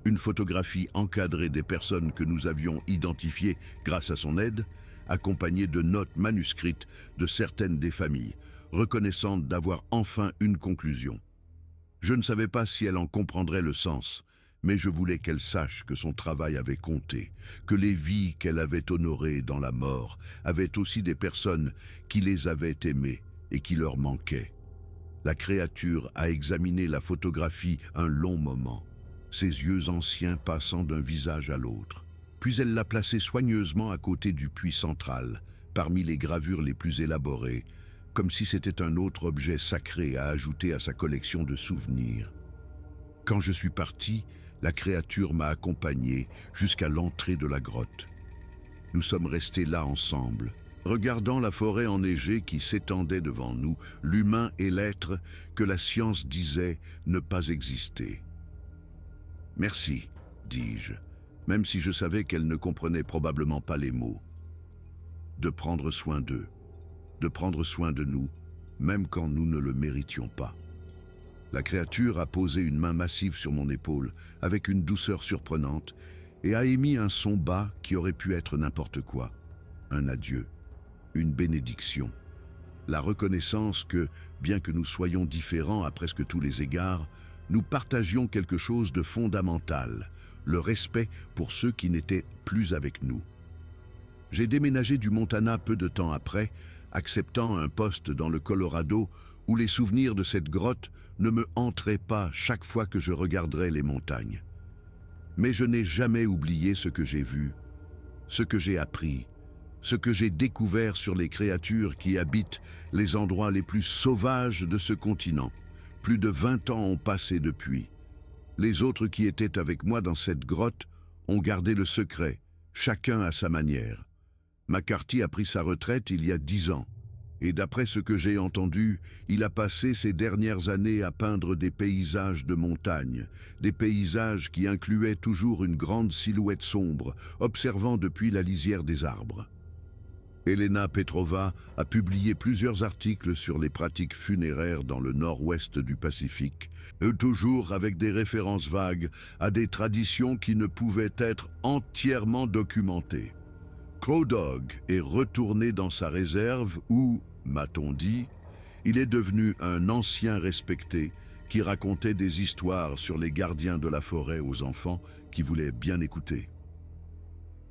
Une photographie encadrée des personnes que nous avions identifiées grâce à son aide, accompagnée de notes manuscrites de certaines des familles, reconnaissantes d'avoir enfin une conclusion. Je ne savais pas si elle en comprendrait le sens, mais je voulais qu'elle sache que son travail avait compté, que les vies qu'elle avait honorées dans la mort avaient aussi des personnes qui les avaient aimées et qui leur manquaient. La créature a examiné la photographie un long moment, ses yeux anciens passant d'un visage à l'autre. Puis elle l'a placée soigneusement à côté du puits central, parmi les gravures les plus élaborées, comme si c'était un autre objet sacré à ajouter à sa collection de souvenirs. Quand je suis parti, la créature m'a accompagné jusqu'à l'entrée de la grotte. Nous sommes restés là ensemble, regardant la forêt enneigée qui s'étendait devant nous, l'humain et l'être que la science disait ne pas exister. « Merci », dis-je, même si je savais qu'elle ne comprenait probablement pas les mots. De prendre soin d'eux, de prendre soin de nous, même quand nous ne le méritions pas. La créature a posé une main massive sur mon épaule, avec une douceur surprenante, et a émis un son bas qui aurait pu être n'importe quoi. Un adieu, une bénédiction. La reconnaissance que, bien que nous soyons différents à presque tous les égards, nous partagions quelque chose de fondamental, le respect pour ceux qui n'étaient plus avec nous. J'ai déménagé du Montana peu de temps après, acceptant un poste dans le Colorado où les souvenirs de cette grotte ne me hanteraient pas chaque fois que je regarderais les montagnes. Mais je n'ai jamais oublié ce que j'ai vu, ce que j'ai appris, ce que j'ai découvert sur les créatures qui habitent les endroits les plus sauvages de ce continent. Plus de 20 ans ont passé depuis. Les autres qui étaient avec moi dans cette grotte ont gardé le secret, chacun à sa manière. McCarthy a pris sa retraite il y a 10 ans. Et d'après ce que j'ai entendu, il a passé ses dernières années à peindre des paysages de montagne, des paysages qui incluaient toujours une grande silhouette sombre, observant depuis la lisière des arbres. Elena Petrova a publié plusieurs articles sur les pratiques funéraires dans le nord-ouest du Pacifique, toujours avec des références vagues à des traditions qui ne pouvaient être entièrement documentées. Crow Dog est retourné dans sa réserve où, m'a-t-on dit, il est devenu un ancien respecté qui racontait des histoires sur les gardiens de la forêt aux enfants qui voulaient bien écouter.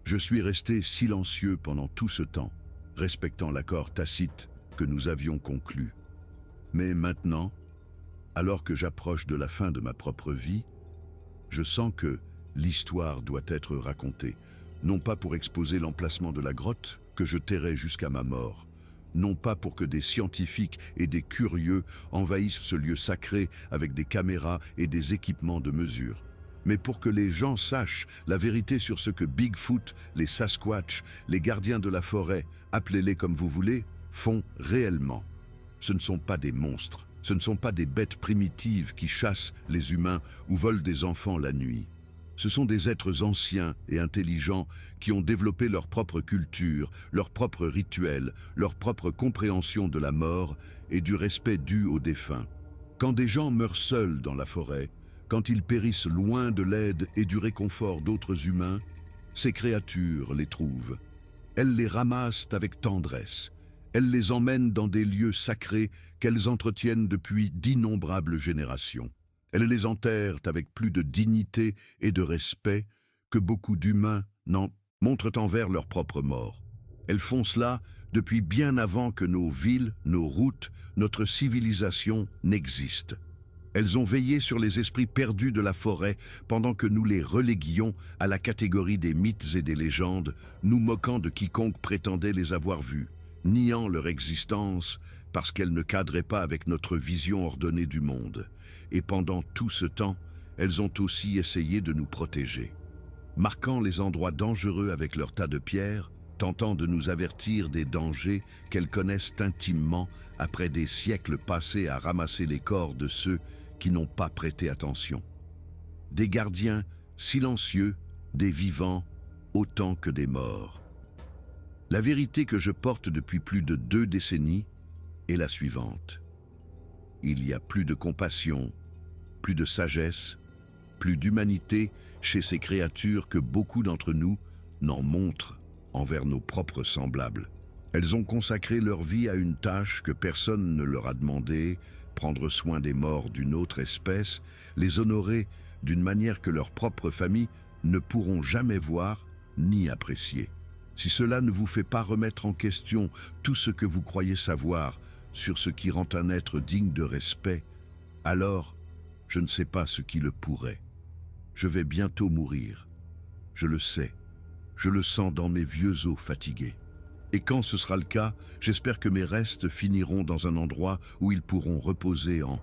Je suis resté silencieux pendant tout ce temps, respectant l'accord tacite que nous avions conclu. Mais maintenant, alors que j'approche de la fin de ma propre vie, je sens que l'histoire doit être racontée, non pas pour exposer l'emplacement de la grotte, que je tairai jusqu'à ma mort, non pas pour que des scientifiques et des curieux envahissent ce lieu sacré avec des caméras et des équipements de mesure, mais pour que les gens sachent la vérité sur ce que Bigfoot, les Sasquatch, les gardiens de la forêt, appelez-les comme vous voulez, font réellement. Ce ne sont pas des monstres, ce ne sont pas des bêtes primitives qui chassent les humains ou volent des enfants la nuit. Ce sont des êtres anciens et intelligents qui ont développé leur propre culture, leurs propres rituels, leur propre compréhension de la mort et du respect dû aux défunts. Quand des gens meurent seuls dans la forêt, quand ils périssent loin de l'aide et du réconfort d'autres humains, ces créatures les trouvent. Elles les ramassent avec tendresse. Elles les emmènent dans des lieux sacrés qu'elles entretiennent depuis d'innombrables générations. Elles les enterrent avec plus de dignité et de respect que beaucoup d'humains n'en montrent envers leur propre mort. Elles font cela depuis bien avant que nos villes, nos routes, notre civilisation n'existent. Elles ont veillé sur les esprits perdus de la forêt pendant que nous les reléguions à la catégorie des mythes et des légendes, nous moquant de quiconque prétendait les avoir vus, niant leur existence parce qu'elles ne cadraient pas avec notre vision ordonnée du monde. Et pendant tout ce temps, elles ont aussi essayé de nous protéger, marquant les endroits dangereux avec leurs tas de pierres, tentant de nous avertir des dangers qu'elles connaissent intimement après des siècles passés à ramasser les corps de ceux qui n'ont pas prêté attention. Des gardiens silencieux, des vivants autant que des morts. La vérité que je porte depuis plus de 2 décennies est la suivante. Il y a plus de compassion, plus de sagesse, plus d'humanité chez ces créatures que beaucoup d'entre nous n'en montrent envers nos propres semblables. Elles ont consacré leur vie à une tâche que personne ne leur a demandé, prendre soin des morts d'une autre espèce, les honorer d'une manière que leurs propres familles ne pourront jamais voir ni apprécier. Si cela ne vous fait pas remettre en question tout ce que vous croyez savoir sur ce qui rend un être digne de respect, alors je ne sais pas ce qui le pourrait. Je vais bientôt mourir. Je le sais. Je le sens dans mes vieux os fatigués. Et quand ce sera le cas, j'espère que mes restes finiront dans un endroit où ils pourront reposer en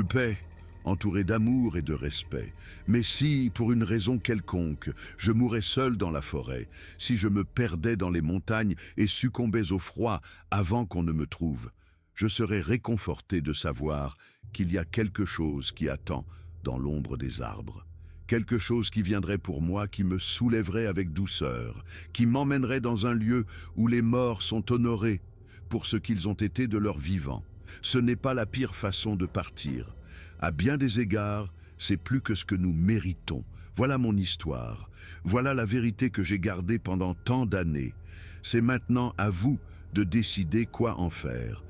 paix, entourés d'amour et de respect. Mais si, pour une raison quelconque, je mourais seul dans la forêt, si je me perdais dans les montagnes et succombais au froid avant qu'on ne me trouve, je serais réconforté de savoir qu'il y a quelque chose qui attend dans l'ombre des arbres. Quelque chose qui viendrait pour moi, qui me soulèverait avec douceur, qui m'emmènerait dans un lieu où les morts sont honorés pour ce qu'ils ont été de leur vivant. Ce n'est pas la pire façon de partir. À bien des égards, c'est plus que ce que nous méritons. Voilà mon histoire. Voilà la vérité que j'ai gardée pendant tant d'années. C'est maintenant à vous de décider quoi en faire.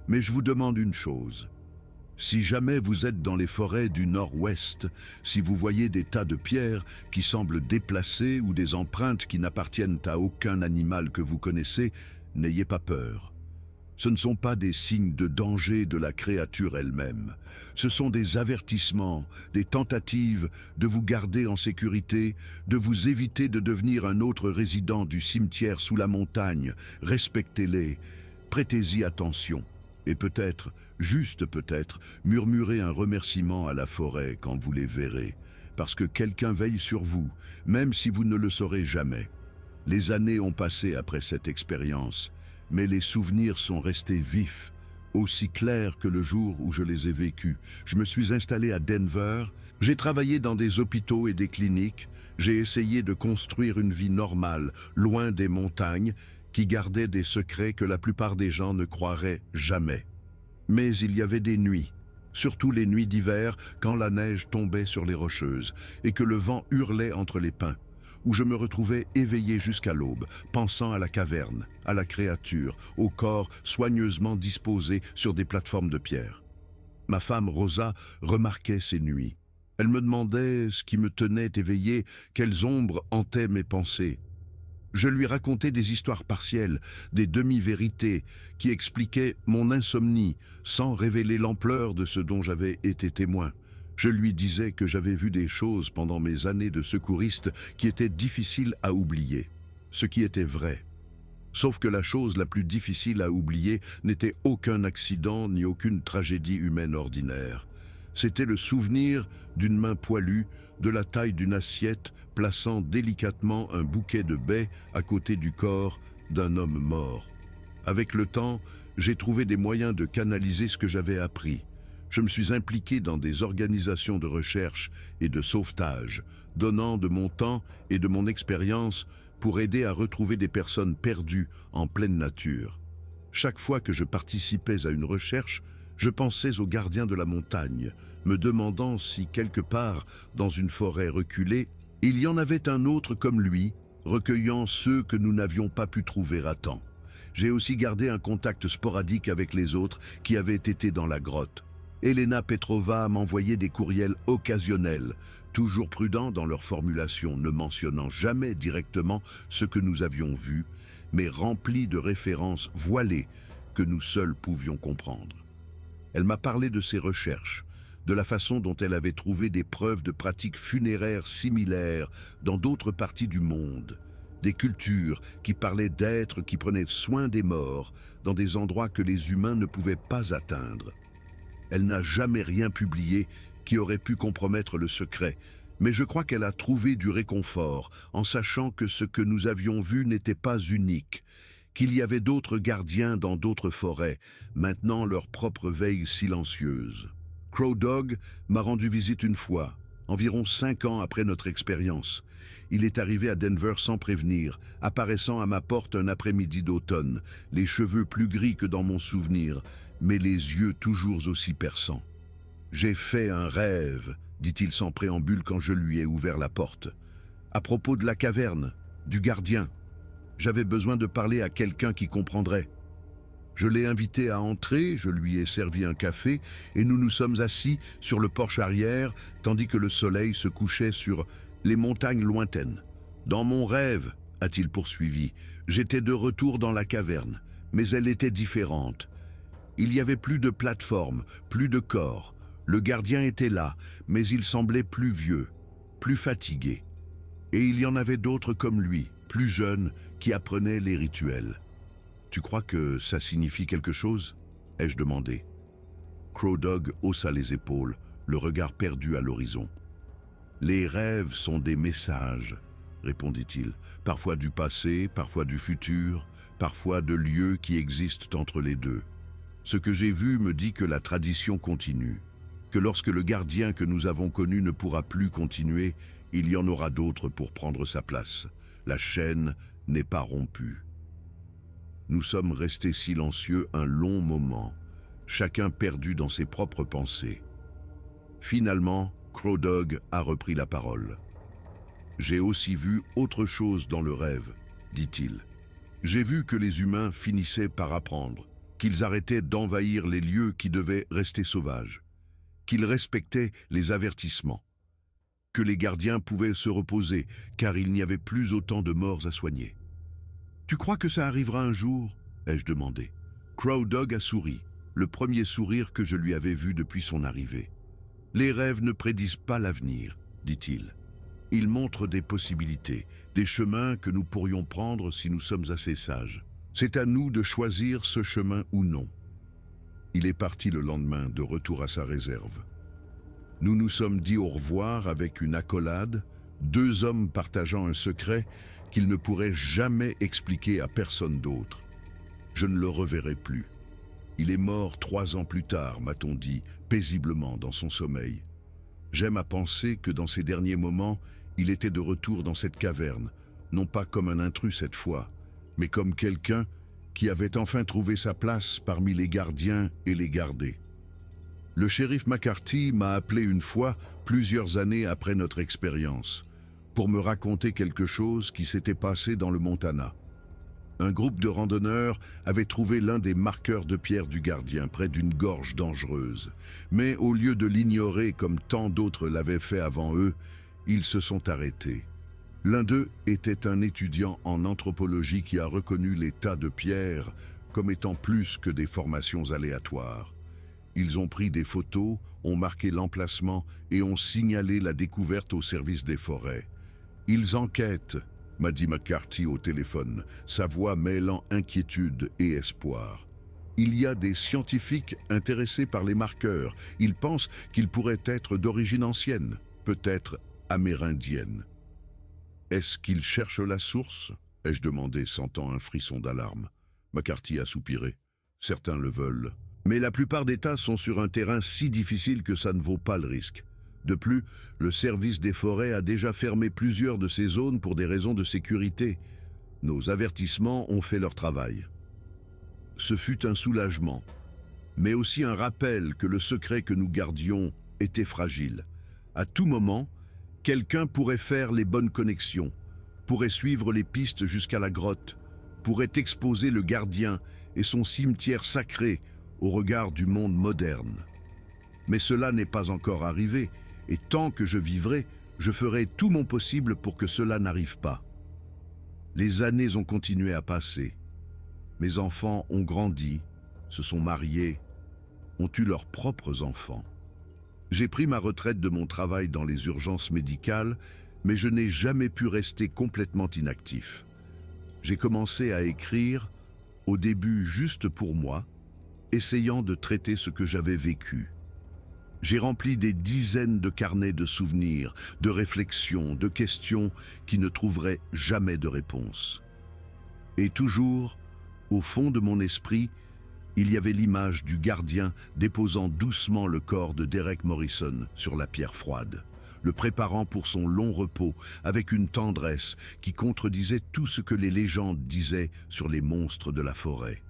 Mais je vous demande une chose. Si jamais vous êtes dans les forêts du nord-ouest, si vous voyez des tas de pierres qui semblent déplacées ou des empreintes qui n'appartiennent à aucun animal que vous connaissez, n'ayez pas peur. Ce ne sont pas des signes de danger de la créature elle-même. Ce sont des avertissements, des tentatives de vous garder en sécurité, de vous éviter de devenir un autre résident du cimetière sous la montagne. Respectez-les, prêtez-y attention. Et peut-être, juste peut-être, murmurez un remerciement à la forêt quand vous les verrez, parce que quelqu'un veille sur vous, même si vous ne le saurez jamais. Les années ont passé après cette expérience, mais les souvenirs sont restés vifs, aussi clairs que le jour où je les ai vécus. Je me suis installé à Denver, j'ai travaillé dans des hôpitaux et des cliniques, j'ai essayé de construire une vie normale, loin des montagnes, qui gardaient des secrets que la plupart des gens ne croiraient jamais. Mais il y avait des nuits, surtout les nuits d'hiver, quand la neige tombait sur les rocheuses et que le vent hurlait entre les pins, où je me retrouvais éveillé jusqu'à l'aube, pensant à la caverne, à la créature, au corps soigneusement disposé sur des plateformes de pierre. Ma femme Rosa remarquait ces nuits. Elle me demandait ce qui me tenait éveillé, quelles ombres hantaient mes pensées. Je lui racontais des histoires partielles, des demi-vérités qui expliquaient mon insomnie sans révéler l'ampleur de ce dont j'avais été témoin. Je lui disais que j'avais vu des choses pendant mes années de secouriste qui étaient difficiles à oublier, ce qui était vrai. Sauf que la chose la plus difficile à oublier n'était aucun accident ni aucune tragédie humaine ordinaire. C'était le souvenir d'une main poilue, de la taille d'une assiette, plaçant délicatement un bouquet de baies à côté du corps d'un homme mort. Avec le temps, j'ai trouvé des moyens de canaliser ce que j'avais appris. Je me suis impliqué dans des organisations de recherche et de sauvetage, donnant de mon temps et de mon expérience pour aider à retrouver des personnes perdues en pleine nature. Chaque fois que je participais à une recherche, je pensais aux gardiens de la montagne, me demandant si quelque part, dans une forêt reculée, il y en avait un autre comme lui, recueillant ceux que nous n'avions pas pu trouver à temps. J'ai aussi gardé un contact sporadique avec les autres qui avaient été dans la grotte. Elena Petrova m'envoyait des courriels occasionnels, toujours prudents dans leur formulation, ne mentionnant jamais directement ce que nous avions vu, mais remplis de références voilées que nous seuls pouvions comprendre. Elle m'a parlé de ses recherches, de la façon dont elle avait trouvé des preuves de pratiques funéraires similaires dans d'autres parties du monde, des cultures qui parlaient d'êtres qui prenaient soin des morts dans des endroits que les humains ne pouvaient pas atteindre. Elle n'a jamais rien publié qui aurait pu compromettre le secret, mais je crois qu'elle a trouvé du réconfort en sachant que ce que nous avions vu n'était pas unique, qu'il y avait d'autres gardiens dans d'autres forêts, maintenant leur propre veille silencieuse. Crow Dog m'a rendu visite une fois, environ 5 ans après notre expérience. Il est arrivé à Denver sans prévenir, apparaissant à ma porte un après-midi d'automne, les cheveux plus gris que dans mon souvenir, mais les yeux toujours aussi perçants. « J'ai fait un rêve », dit-il sans préambule quand je lui ai ouvert la porte. « À propos de la caverne, du gardien. J'avais besoin de parler à quelqu'un qui comprendrait. » Je l'ai invité à entrer, je lui ai servi un café et nous nous sommes assis sur le porche arrière tandis que le soleil se couchait sur les montagnes lointaines. « Dans mon rêve, » a-t-il poursuivi, « j'étais de retour dans la caverne, mais elle était différente. Il y avait plus de plateforme, plus de corps. Le gardien était là, mais il semblait plus vieux, plus fatigué. Et il y en avait d'autres comme lui, plus jeunes, qui apprenaient les rituels. « Tu crois que ça signifie quelque chose ?» ai-je demandé. Crow Dog haussa les épaules, le regard perdu à l'horizon. « Les rêves sont des messages, » répondit-il, « parfois du passé, parfois du futur, parfois de lieux qui existent entre les deux. Ce que j'ai vu me dit que la tradition continue, que lorsque le gardien que nous avons connu ne pourra plus continuer, il y en aura d'autres pour prendre sa place. La chaîne n'est pas rompue. » Nous sommes restés silencieux un long moment, chacun perdu dans ses propres pensées. Finalement, Crow Dog a repris la parole. « J'ai aussi vu autre chose dans le rêve, » dit-il. « J'ai vu que les humains finissaient par apprendre, qu'ils arrêtaient d'envahir les lieux qui devaient rester sauvages, qu'ils respectaient les avertissements, que les gardiens pouvaient se reposer car il n'y avait plus autant de morts à soigner. « Tu crois que ça arrivera un jour ?» ai-je demandé. Crow Dog a souri, le premier sourire que je lui avais vu depuis son arrivée. « Les rêves ne prédisent pas l'avenir, » dit-il. « Ils montrent des possibilités, des chemins que nous pourrions prendre si nous sommes assez sages. C'est à nous de choisir ce chemin ou non. » Il est parti le lendemain, de retour à sa réserve. Nous nous sommes dit au revoir avec une accolade, 2 hommes partageant un secret qu'il ne pourrait jamais expliquer à personne d'autre. Je ne le reverrai plus. Il est mort 3 ans plus tard, m'a-t-on dit, paisiblement dans son sommeil. J'aime à penser que dans ces derniers moments, il était de retour dans cette caverne, non pas comme un intrus cette fois, mais comme quelqu'un qui avait enfin trouvé sa place parmi les gardiens et les gardés. Le shérif McCarthy m'a appelé une fois, plusieurs années après notre expérience, pour me raconter quelque chose qui s'était passé dans le Montana. Un groupe de randonneurs avait trouvé l'un des marqueurs de pierre du gardien près d'une gorge dangereuse. Mais au lieu de l'ignorer comme tant d'autres l'avaient fait avant eux, ils se sont arrêtés. L'un d'eux était un étudiant en anthropologie qui a reconnu les tas de pierres comme étant plus que des formations aléatoires. Ils ont pris des photos, ont marqué l'emplacement et ont signalé la découverte au service des forêts. Ils enquêtent, m'a dit McCarthy au téléphone, sa voix mêlant inquiétude et espoir. Il y a des scientifiques intéressés par les marqueurs. Ils pensent qu'ils pourraient être d'origine ancienne, peut-être amérindienne. Est-ce qu'ils cherchent la source ? Ai-je demandé, sentant un frisson d'alarme. McCarthy a soupiré. Certains le veulent. Mais la plupart des tas sont sur un terrain si difficile que ça ne vaut pas le risque. De plus, le service des forêts a déjà fermé plusieurs de ces zones pour des raisons de sécurité. Nos avertissements ont fait leur travail. Ce fut un soulagement, mais aussi un rappel que le secret que nous gardions était fragile. À tout moment, quelqu'un pourrait faire les bonnes connexions, pourrait suivre les pistes jusqu'à la grotte, pourrait exposer le gardien et son cimetière sacré au regard du monde moderne. Mais cela n'est pas encore arrivé, et tant que je vivrai, je ferai tout mon possible pour que cela n'arrive pas. Les années ont continué à passer. Mes enfants ont grandi, se sont mariés, ont eu leurs propres enfants. J'ai pris ma retraite de mon travail dans les urgences médicales, mais je n'ai jamais pu rester complètement inactif. J'ai commencé à écrire, au début juste pour moi, essayant de traiter ce que j'avais vécu. J'ai rempli des dizaines de carnets de souvenirs, de réflexions, de questions qui ne trouveraient jamais de réponse. Et toujours, au fond de mon esprit, il y avait l'image du gardien déposant doucement le corps de Derek Morrison sur la pierre froide, le préparant pour son long repos avec une tendresse qui contredisait tout ce que les légendes disaient sur les monstres de la forêt.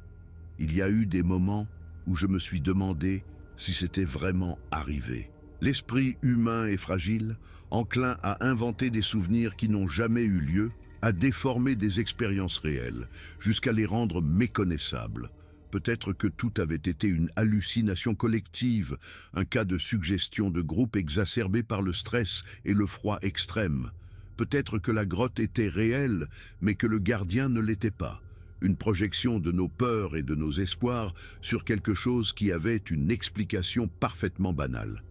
Il y a eu des moments où je me suis demandé si c'était vraiment arrivé. L'esprit humain est fragile, enclin à inventer des souvenirs qui n'ont jamais eu lieu, à déformer des expériences réelles, jusqu'à les rendre méconnaissables. Peut-être que tout avait été une hallucination collective, un cas de suggestion de groupe exacerbé par le stress et le froid extrême. Peut-être que la grotte était réelle, mais que le gardien ne l'était pas. Une projection de nos peurs et de nos espoirs sur quelque chose qui avait une explication parfaitement banale.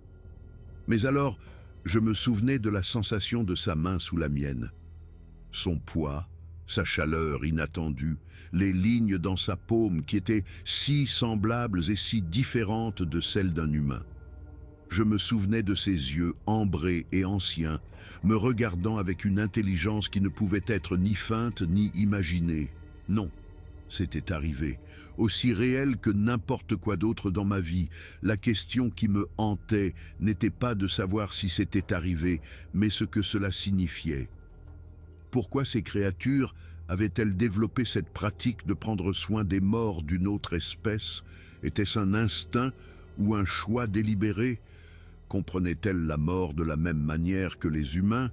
Mais alors, je me souvenais de la sensation de sa main sous la mienne. Son poids, sa chaleur inattendue, les lignes dans sa paume qui étaient si semblables et si différentes de celles d'un humain. Je me souvenais de ses yeux ambrés et anciens, me regardant avec une intelligence qui ne pouvait être ni feinte ni imaginée. Non, c'était arrivé, aussi réel que n'importe quoi d'autre dans ma vie. La question qui me hantait n'était pas de savoir si c'était arrivé, mais ce que cela signifiait. Pourquoi ces créatures avaient-elles développé cette pratique de prendre soin des morts d'une autre espèce? Était-ce un instinct ou un choix délibéré? Comprenaient-elles la mort de la même manière que les humains,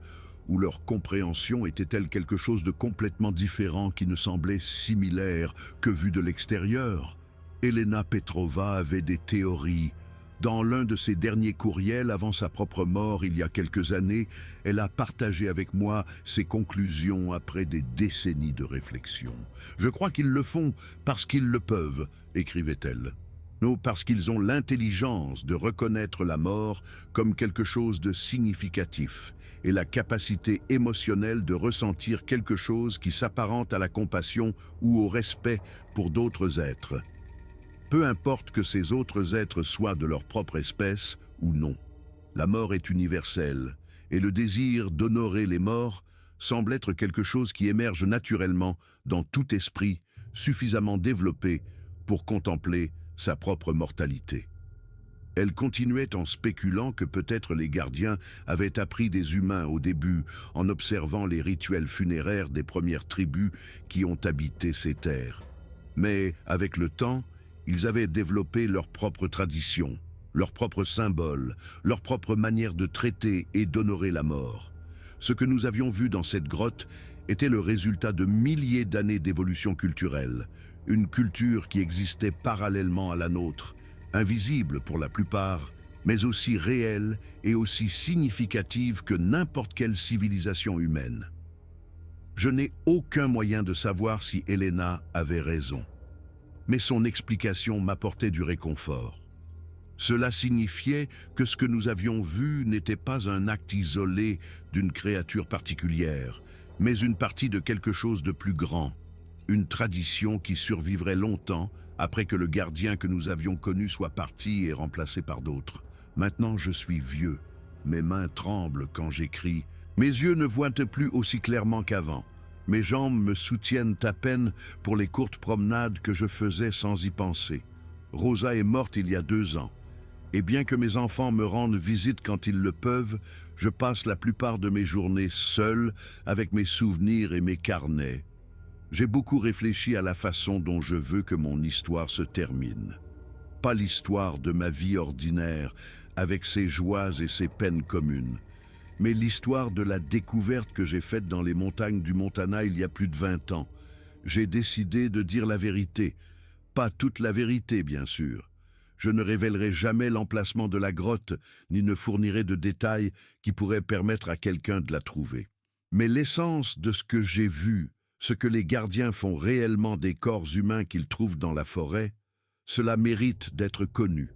ou leur compréhension était-elle quelque chose de complètement différent qui ne semblait similaire que vu de l'extérieur? Elena Petrova avait des théories. Dans l'un de ses derniers courriels avant sa propre mort il y a quelques années, elle a partagé avec moi ses conclusions après des décennies de réflexion. « Je crois qu'ils le font parce qu'ils le peuvent », écrivait-elle. Non, parce qu'ils ont l'intelligence de reconnaître la mort comme quelque chose de significatif et la capacité émotionnelle de ressentir quelque chose qui s'apparente à la compassion ou au respect pour d'autres êtres. Peu importe que ces autres êtres soient de leur propre espèce ou non. La mort est universelle, et le désir d'honorer les morts semble être quelque chose qui émerge naturellement dans tout esprit suffisamment développé pour contempler sa propre mortalité. Elle continuait en spéculant que peut-être les gardiens avaient appris des humains au début en observant les rituels funéraires des premières tribus qui ont habité ces terres. Mais avec le temps, ils avaient développé leurs propres traditions, leurs propres symboles, leur propre manière de traiter et d'honorer la mort. Ce que nous avions vu dans cette grotte était le résultat de milliers d'années d'évolution culturelle, une culture qui existait parallèlement à la nôtre, invisible pour la plupart, mais aussi réelle et aussi significative que n'importe quelle civilisation humaine. Je n'ai aucun moyen de savoir si Elena avait raison. Mais son explication m'apportait du réconfort. Cela signifiait que ce que nous avions vu n'était pas un acte isolé d'une créature particulière, mais une partie de quelque chose de plus grand, une tradition qui survivrait longtemps après que le gardien que nous avions connu soit parti et remplacé par d'autres. Maintenant je suis vieux, mes mains tremblent quand j'écris, mes yeux ne voient plus aussi clairement qu'avant. Mes jambes me soutiennent à peine pour les courtes promenades que je faisais sans y penser. Rosa est morte il y a 2 ans. Et bien que mes enfants me rendent visite quand ils le peuvent, je passe la plupart de mes journées seul avec mes souvenirs et mes carnets. J'ai beaucoup réfléchi à la façon dont je veux que mon histoire se termine. Pas l'histoire de ma vie ordinaire, avec ses joies et ses peines communes, mais l'histoire de la découverte que j'ai faite dans les montagnes du Montana il y a plus de 20 ans. J'ai décidé de dire la vérité. Pas toute la vérité, bien sûr. Je ne révélerai jamais l'emplacement de la grotte, ni ne fournirai de détails qui pourraient permettre à quelqu'un de la trouver. Mais l'essence de ce que j'ai vu, ce que les gardiens font réellement des corps humains qu'ils trouvent dans la forêt, cela mérite d'être connu.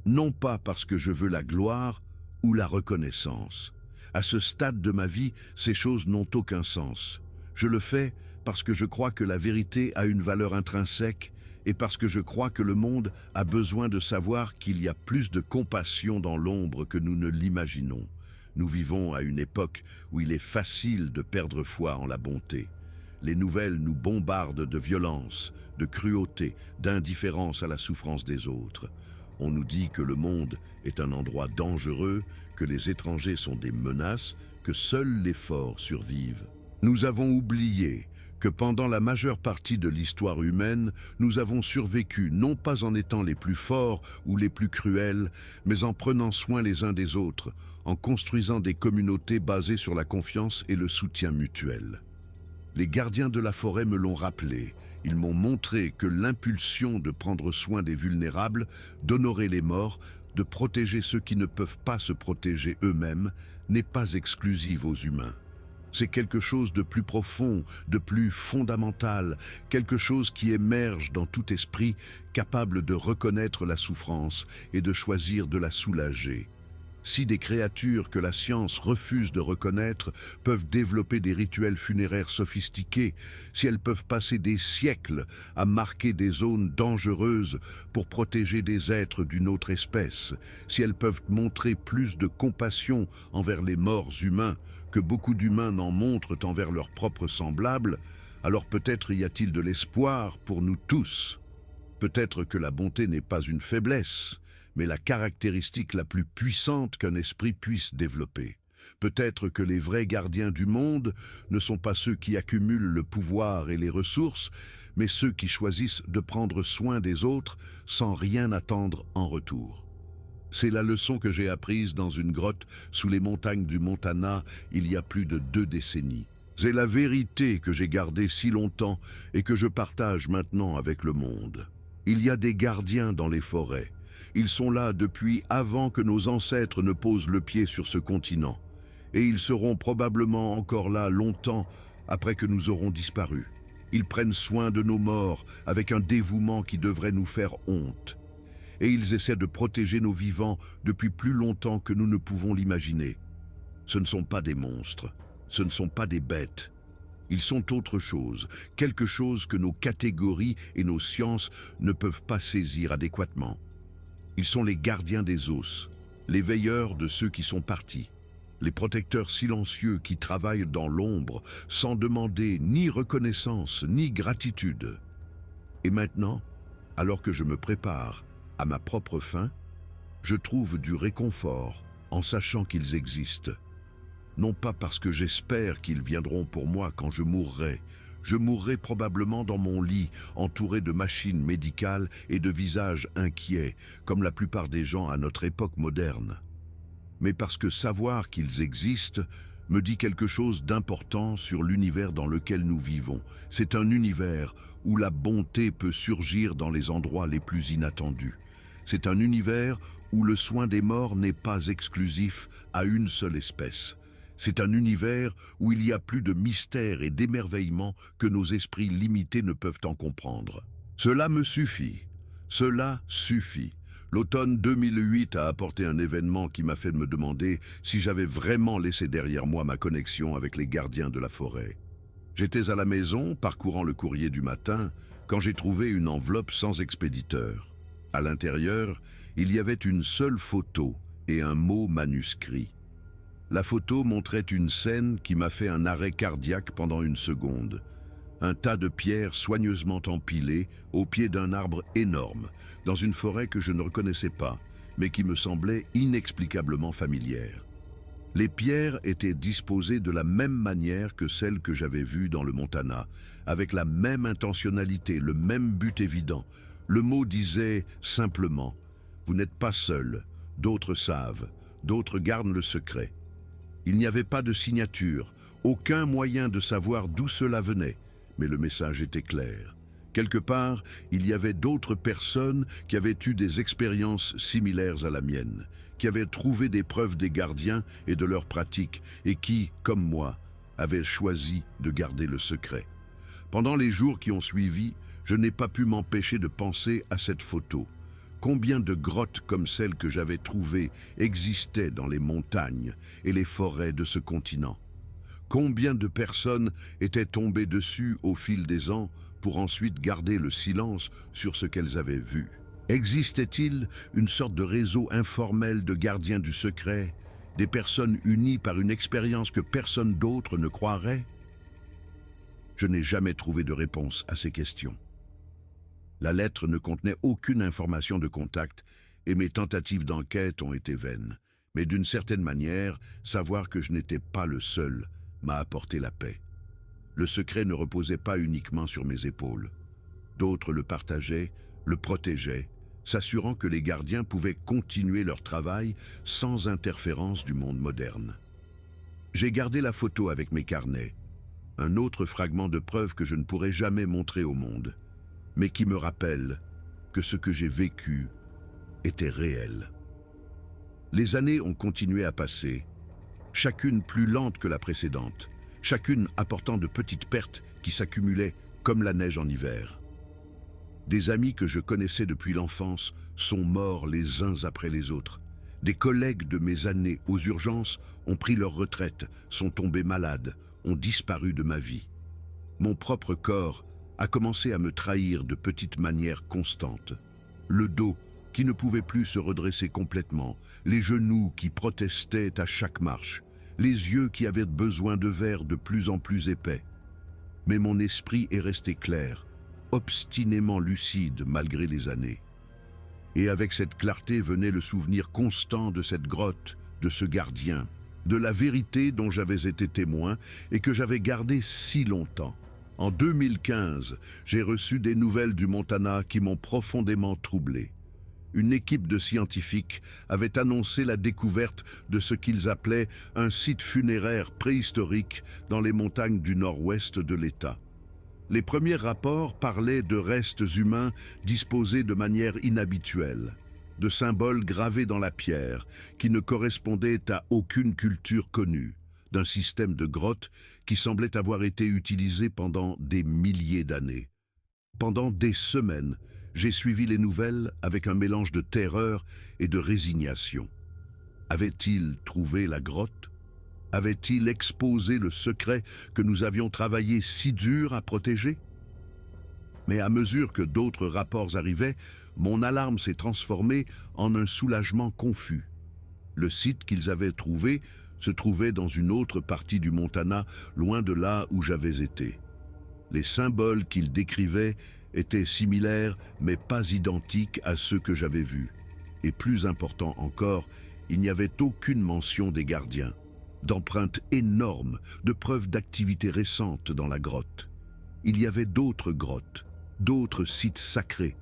Non pas parce que je veux la gloire ou la reconnaissance. À ce stade de ma vie, ces choses n'ont aucun sens. Je le fais parce que je crois que la vérité a une valeur intrinsèque et parce que je crois que le monde a besoin de savoir qu'il y a plus de compassion dans l'ombre que nous ne l'imaginons. Nous vivons à une époque où il est facile de perdre foi en la bonté. Les nouvelles nous bombardent de violence, de cruauté, d'indifférence à la souffrance des autres. On nous dit que le monde est un endroit dangereux, que les étrangers sont des menaces, que seuls les forts survivent. Nous avons oublié que pendant la majeure partie de l'histoire humaine, nous avons survécu non pas en étant les plus forts ou les plus cruels, mais en prenant soin les uns des autres, en construisant des communautés basées sur la confiance et le soutien mutuel. Les gardiens de la forêt me l'ont rappelé. Ils m'ont montré que l'impulsion de prendre soin des vulnérables, d'honorer les morts, de protéger ceux qui ne peuvent pas se protéger eux-mêmes, n'est pas exclusive aux humains. C'est quelque chose de plus profond, de plus fondamental, quelque chose qui émerge dans tout esprit capable de reconnaître la souffrance et de choisir de la soulager. Si des créatures que la science refuse de reconnaître peuvent développer des rituels funéraires sophistiqués, si elles peuvent passer des siècles à marquer des zones dangereuses pour protéger des êtres d'une autre espèce, si elles peuvent montrer plus de compassion envers les morts humains que beaucoup d'humains n'en montrent envers leurs propres semblables, alors peut-être y a-t-il de l'espoir pour nous tous. Peut-être que la bonté n'est pas une faiblesse, mais la caractéristique la plus puissante qu'un esprit puisse développer. Peut-être que les vrais gardiens du monde ne sont pas ceux qui accumulent le pouvoir et les ressources, mais ceux qui choisissent de prendre soin des autres sans rien attendre en retour. C'est la leçon que j'ai apprise dans une grotte sous les montagnes du Montana il y a plus de 2 décennies. C'est la vérité que j'ai gardée si longtemps et que je partage maintenant avec le monde. Il y a des gardiens dans les forêts. Ils sont là depuis avant que nos ancêtres ne posent le pied sur ce continent. Et ils seront probablement encore là longtemps après que nous aurons disparu. Ils prennent soin de nos morts avec un dévouement qui devrait nous faire honte. Et ils essaient de protéger nos vivants depuis plus longtemps que nous ne pouvons l'imaginer. Ce ne sont pas des monstres, ce ne sont pas des bêtes. Ils sont autre chose, quelque chose que nos catégories et nos sciences ne peuvent pas saisir adéquatement. Ils sont les gardiens des os, les veilleurs de ceux qui sont partis, les protecteurs silencieux qui travaillent dans l'ombre sans demander ni reconnaissance ni gratitude. Et maintenant, alors que je me prépare à ma propre fin, je trouve du réconfort en sachant qu'ils existent. Non pas parce que j'espère qu'ils viendront pour moi quand je mourrai. Je mourrai probablement dans mon lit, entouré de machines médicales et de visages inquiets, comme la plupart des gens à notre époque moderne. Mais parce que savoir qu'ils existent me dit quelque chose d'important sur l'univers dans lequel nous vivons. C'est un univers où la bonté peut surgir dans les endroits les plus inattendus. C'est un univers où le soin des morts n'est pas exclusif à une seule espèce. C'est un univers où il y a plus de mystère et d'émerveillement que nos esprits limités ne peuvent en comprendre. Cela me suffit. Cela suffit. L'automne 2008 a apporté un événement qui m'a fait me demander si j'avais vraiment laissé derrière moi ma connexion avec les gardiens de la forêt. J'étais à la maison, parcourant le courrier du matin, quand j'ai trouvé une enveloppe sans expéditeur. À l'intérieur, il y avait une seule photo et un mot manuscrit. La photo montrait une scène qui m'a fait un arrêt cardiaque pendant une seconde. Un tas de pierres soigneusement empilées au pied d'un arbre énorme, dans une forêt que je ne reconnaissais pas, mais qui me semblait inexplicablement familière. Les pierres étaient disposées de la même manière que celles que j'avais vues dans le Montana, avec la même intentionnalité, le même but évident. Le mot disait simplement « Vous n'êtes pas seul, d'autres savent, d'autres gardent le secret ». Il n'y avait pas de signature, aucun moyen de savoir d'où cela venait, mais le message était clair. Quelque part, il y avait d'autres personnes qui avaient eu des expériences similaires à la mienne, qui avaient trouvé des preuves des gardiens et de leurs pratiques, et qui, comme moi, avaient choisi de garder le secret. Pendant les jours qui ont suivi, je n'ai pas pu m'empêcher de penser à cette photo. Combien de grottes comme celle que j'avais trouvée existaient dans les montagnes et les forêts de ce continent? Combien de personnes étaient tombées dessus au fil des ans pour ensuite garder le silence sur ce qu'elles avaient vu? Existait-il une sorte de réseau informel de gardiens du secret, des personnes unies par une expérience que personne d'autre ne croirait? Je n'ai jamais trouvé de réponse à ces questions. La lettre ne contenait aucune information de contact et mes tentatives d'enquête ont été vaines. Mais d'une certaine manière, savoir que je n'étais pas le seul m'a apporté la paix. Le secret ne reposait pas uniquement sur mes épaules. D'autres le partageaient, le protégeaient, s'assurant que les gardiens pouvaient continuer leur travail sans interférence du monde moderne. J'ai gardé la photo avec mes carnets, un autre fragment de preuve que je ne pourrai jamais montrer au monde, mais qui me rappelle que ce que j'ai vécu était réel. Les années ont continué à passer, chacune plus lente que la précédente, chacune apportant de petites pertes qui s'accumulaient comme la neige en hiver. Des amis que je connaissais depuis l'enfance sont morts les uns après les autres. Des collègues de mes années aux urgences ont pris leur retraite, sont tombés malades, ont disparu de ma vie. Mon propre corps a commencé à me trahir de petites manières constantes. Le dos qui ne pouvait plus se redresser complètement, les genoux qui protestaient à chaque marche, les yeux qui avaient besoin de verre de plus en plus épais. Mais mon esprit est resté clair, obstinément lucide malgré les années. Et avec cette clarté venait le souvenir constant de cette grotte, de ce gardien, de la vérité dont j'avais été témoin et que j'avais gardée si longtemps. En 2015, j'ai reçu des nouvelles du Montana qui m'ont profondément troublé. Une équipe de scientifiques avait annoncé la découverte de ce qu'ils appelaient un site funéraire préhistorique dans les montagnes du nord-ouest de l'État. Les premiers rapports parlaient de restes humains disposés de manière inhabituelle, de symboles gravés dans la pierre qui ne correspondaient à aucune culture connue, d'un système de grottes qui semblait avoir été utilisé pendant des milliers d'années. Pendant des semaines, j'ai suivi les nouvelles avec un mélange de terreur et de résignation. Avait-il trouvé la grotte? Avait-il exposé le secret que nous avions travaillé si dur à protéger? Mais à mesure que d'autres rapports arrivaient, mon alarme s'est transformée en un soulagement confus. Le site qu'ils avaient trouvé se trouvait dans une autre partie du Montana, loin de là où j'avais été. Les symboles qu'ils décrivaient étaient similaires, mais pas identiques à ceux que j'avais vus. Et plus important encore, il n'y avait aucune mention des gardiens, d'empreintes énormes, de preuves d'activité récente dans la grotte. Il y avait d'autres grottes, d'autres sites sacrés,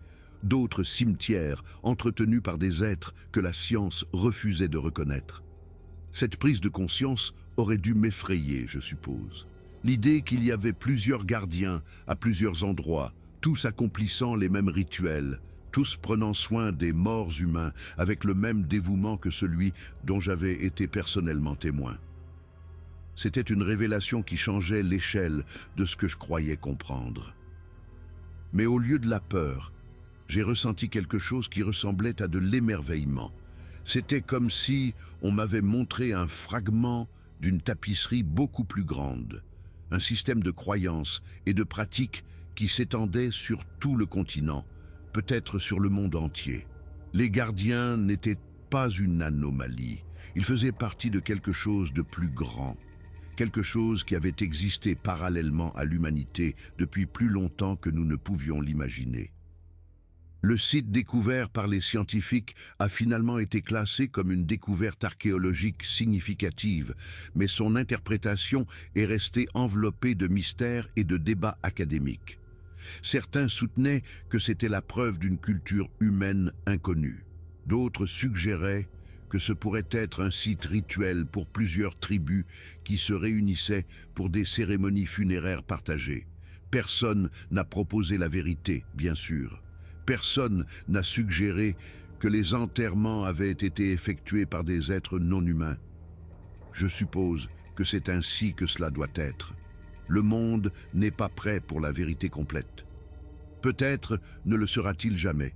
d'autres cimetières entretenus par des êtres que la science refusait de reconnaître. Cette prise de conscience aurait dû m'effrayer, je suppose. L'idée qu'il y avait plusieurs gardiens à plusieurs endroits, tous accomplissant les mêmes rituels, tous prenant soin des morts humains avec le même dévouement que celui dont j'avais été personnellement témoin. C'était une révélation qui changeait l'échelle de ce que je croyais comprendre. Mais au lieu de la peur, j'ai ressenti quelque chose qui ressemblait à de l'émerveillement. C'était comme si on m'avait montré un fragment d'une tapisserie beaucoup plus grande, un système de croyances et de pratiques qui s'étendait sur tout le continent, peut-être sur le monde entier. Les gardiens n'étaient pas une anomalie, ils faisaient partie de quelque chose de plus grand, quelque chose qui avait existé parallèlement à l'humanité depuis plus longtemps que nous ne pouvions l'imaginer. Le site découvert par les scientifiques a finalement été classé comme une découverte archéologique significative, mais son interprétation est restée enveloppée de mystères et de débats académiques. Certains soutenaient que c'était la preuve d'une culture humaine inconnue. D'autres suggéraient que ce pourrait être un site rituel pour plusieurs tribus qui se réunissaient pour des cérémonies funéraires partagées. Personne n'a proposé la vérité, bien sûr. Personne n'a suggéré que les enterrements avaient été effectués par des êtres non humains. Je suppose que c'est ainsi que cela doit être. Le monde n'est pas prêt pour la vérité complète. Peut-être ne le sera-t-il jamais.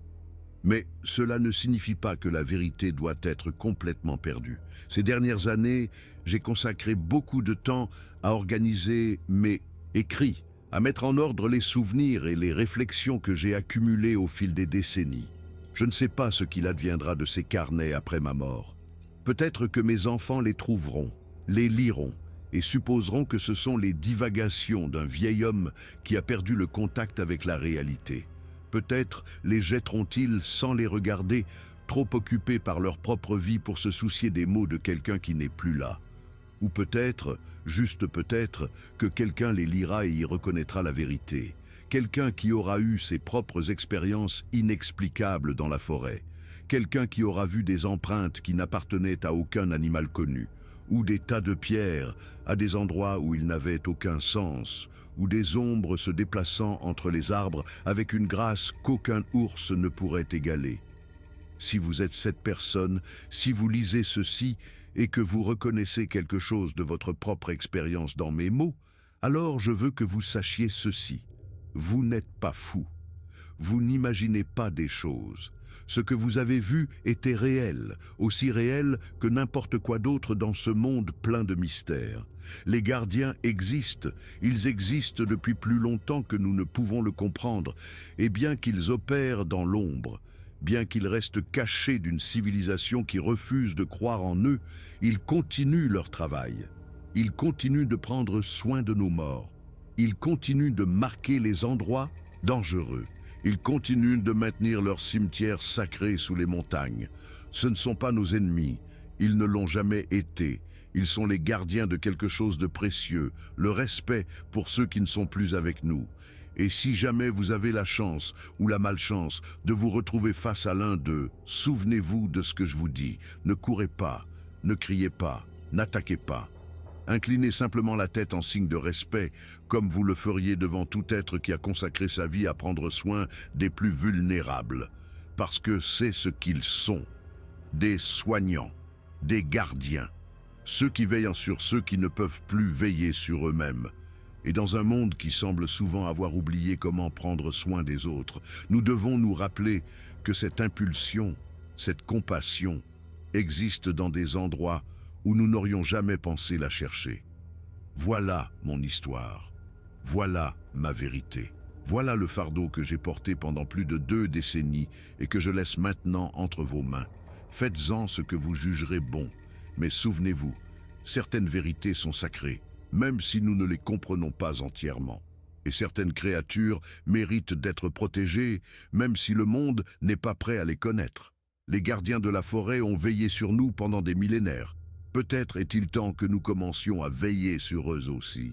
Mais cela ne signifie pas que la vérité doit être complètement perdue. Ces dernières années, j'ai consacré beaucoup de temps à organiser mes écrits, à mettre en ordre les souvenirs et les réflexions que j'ai accumulées au fil des décennies. Je ne sais pas ce qu'il adviendra de ces carnets après ma mort. Peut-être que mes enfants les trouveront, les liront et supposeront que ce sont les divagations d'un vieil homme qui a perdu le contact avec la réalité. Peut-être les jetteront-ils sans les regarder, trop occupés par leur propre vie pour se soucier des maux de quelqu'un qui n'est plus là. Ou peut-être, juste peut-être, que quelqu'un les lira et y reconnaîtra la vérité. Quelqu'un qui aura eu ses propres expériences inexplicables dans la forêt. Quelqu'un qui aura vu des empreintes qui n'appartenaient à aucun animal connu. Ou des tas de pierres à des endroits où ils n'avaient aucun sens. Ou des ombres se déplaçant entre les arbres avec une grâce qu'aucun ours ne pourrait égaler. Si vous êtes cette personne, si vous lisez ceci et que vous reconnaissez quelque chose de votre propre expérience dans mes mots, alors je veux que vous sachiez ceci. Vous n'êtes pas fou. Vous n'imaginez pas des choses. Ce que vous avez vu était réel, aussi réel que n'importe quoi d'autre dans ce monde plein de mystères. Les gardiens existent, ils existent depuis plus longtemps que nous ne pouvons le comprendre, et bien qu'ils opèrent dans l'ombre, bien qu'ils restent cachés d'une civilisation qui refuse de croire en eux, ils continuent leur travail. Ils continuent de prendre soin de nos morts. Ils continuent de marquer les endroits dangereux. Ils continuent de maintenir leurs cimetières sacrés sous les montagnes. Ce ne sont pas nos ennemis, ils ne l'ont jamais été. Ils sont les gardiens de quelque chose de précieux, le respect pour ceux qui ne sont plus avec nous. Et si jamais vous avez la chance ou la malchance de vous retrouver face à l'un d'eux, souvenez-vous de ce que je vous dis. Ne courez pas, ne criez pas, n'attaquez pas. Inclinez simplement la tête en signe de respect, comme vous le feriez devant tout être qui a consacré sa vie à prendre soin des plus vulnérables. Parce que c'est ce qu'ils sont, des soignants, des gardiens, ceux qui veillent sur ceux qui ne peuvent plus veiller sur eux-mêmes. Et dans un monde qui semble souvent avoir oublié comment prendre soin des autres, nous devons nous rappeler que cette impulsion, cette compassion, existe dans des endroits où nous n'aurions jamais pensé la chercher. Voilà mon histoire. Voilà ma vérité. Voilà le fardeau que j'ai porté pendant plus de 2 décennies et que je laisse maintenant entre vos mains. Faites-en ce que vous jugerez bon. Mais souvenez-vous, certaines vérités sont sacrées, même si nous ne les comprenons pas entièrement. Et certaines créatures méritent d'être protégées, même si le monde n'est pas prêt à les connaître. Les gardiens de la forêt ont veillé sur nous pendant des millénaires. Peut-être est-il temps que nous commencions à veiller sur eux aussi.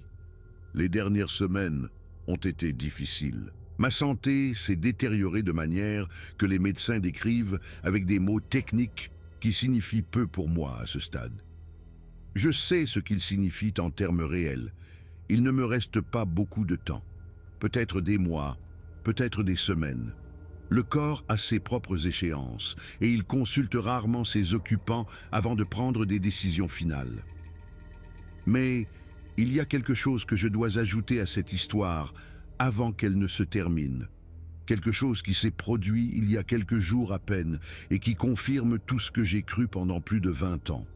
Les dernières semaines ont été difficiles. Ma santé s'est détériorée de manière que les médecins décrivent avec des mots techniques qui signifient peu pour moi à ce stade. Je sais ce qu'ils signifient en termes réels. Il ne me reste pas beaucoup de temps. Peut-être des mois, peut-être des semaines. Le corps a ses propres échéances et il consulte rarement ses occupants avant de prendre des décisions finales. Mais il y a quelque chose que je dois ajouter à cette histoire avant qu'elle ne se termine. Quelque chose qui s'est produit il y a quelques jours à peine et qui confirme tout ce que j'ai cru pendant plus de 20 ans.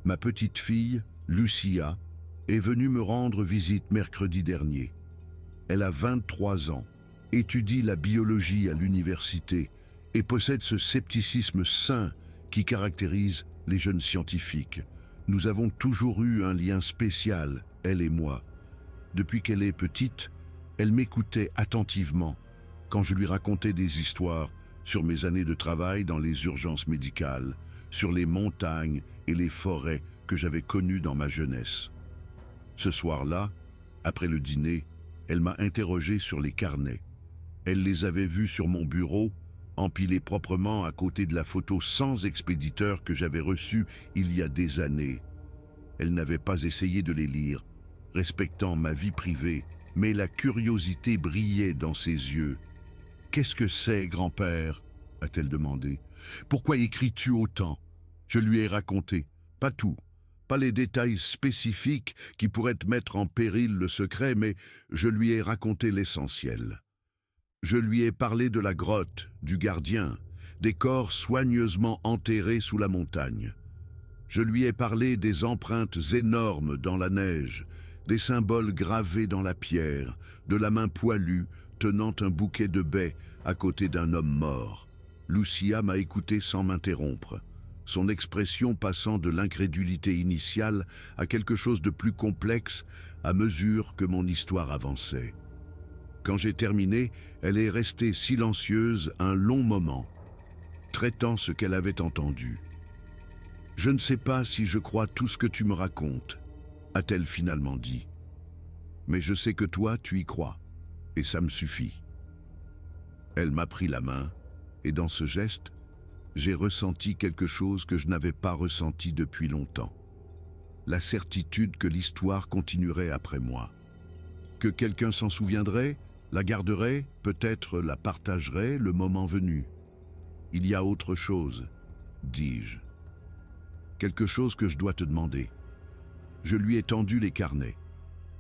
Ma petite fille, Lucia, est venue me rendre visite mercredi dernier. Elle a 23 ans. Étudie la biologie à l'université et possède ce scepticisme sain qui caractérise les jeunes scientifiques. Nous avons toujours eu un lien spécial, elle et moi. Depuis qu'elle est petite, elle m'écoutait attentivement quand je lui racontais des histoires sur mes années de travail dans les urgences médicales, sur les montagnes et les forêts que j'avais connues dans ma jeunesse. Ce soir-là, après le dîner, elle m'a interrogé sur les carnets. Elle les avait vus sur mon bureau, empilés proprement à côté de la photo sans expéditeur que j'avais reçue il y a des années. Elle n'avait pas essayé de les lire, respectant ma vie privée mais la curiosité brillait dans ses yeux. « Qu'est-ce que c'est, grand-père » a-t-elle demandé. « Pourquoi écris-tu autant ?» Je lui ai raconté. Pas tout, pas les détails spécifiques qui pourraient mettre en péril le secret, mais je lui ai raconté l'essentiel. Je lui ai parlé de la grotte, du gardien, des corps soigneusement enterrés sous la montagne. Je lui ai parlé des empreintes énormes dans la neige, des symboles gravés dans la pierre, de la main poilue tenant un bouquet de baies à côté d'un homme mort. Lucia m'a écouté sans m'interrompre, son expression passant de l'incrédulité initiale à quelque chose de plus complexe à mesure que mon histoire avançait. Quand j'ai terminé, elle est restée silencieuse un long moment, traitant ce qu'elle avait entendu. « Je ne sais pas si je crois tout ce que tu me racontes », a-t-elle finalement dit. « Mais je sais que toi, tu y crois, et ça me suffit. » Elle m'a pris la main, et dans ce geste, j'ai ressenti quelque chose que je n'avais pas ressenti depuis longtemps. La certitude que l'histoire continuerait après moi. Que quelqu'un s'en souviendrait, la garderait, peut-être la partagerait le moment venu. « Il y a autre chose, dis-je. Quelque chose que je dois te demander. » Je lui ai tendu les carnets.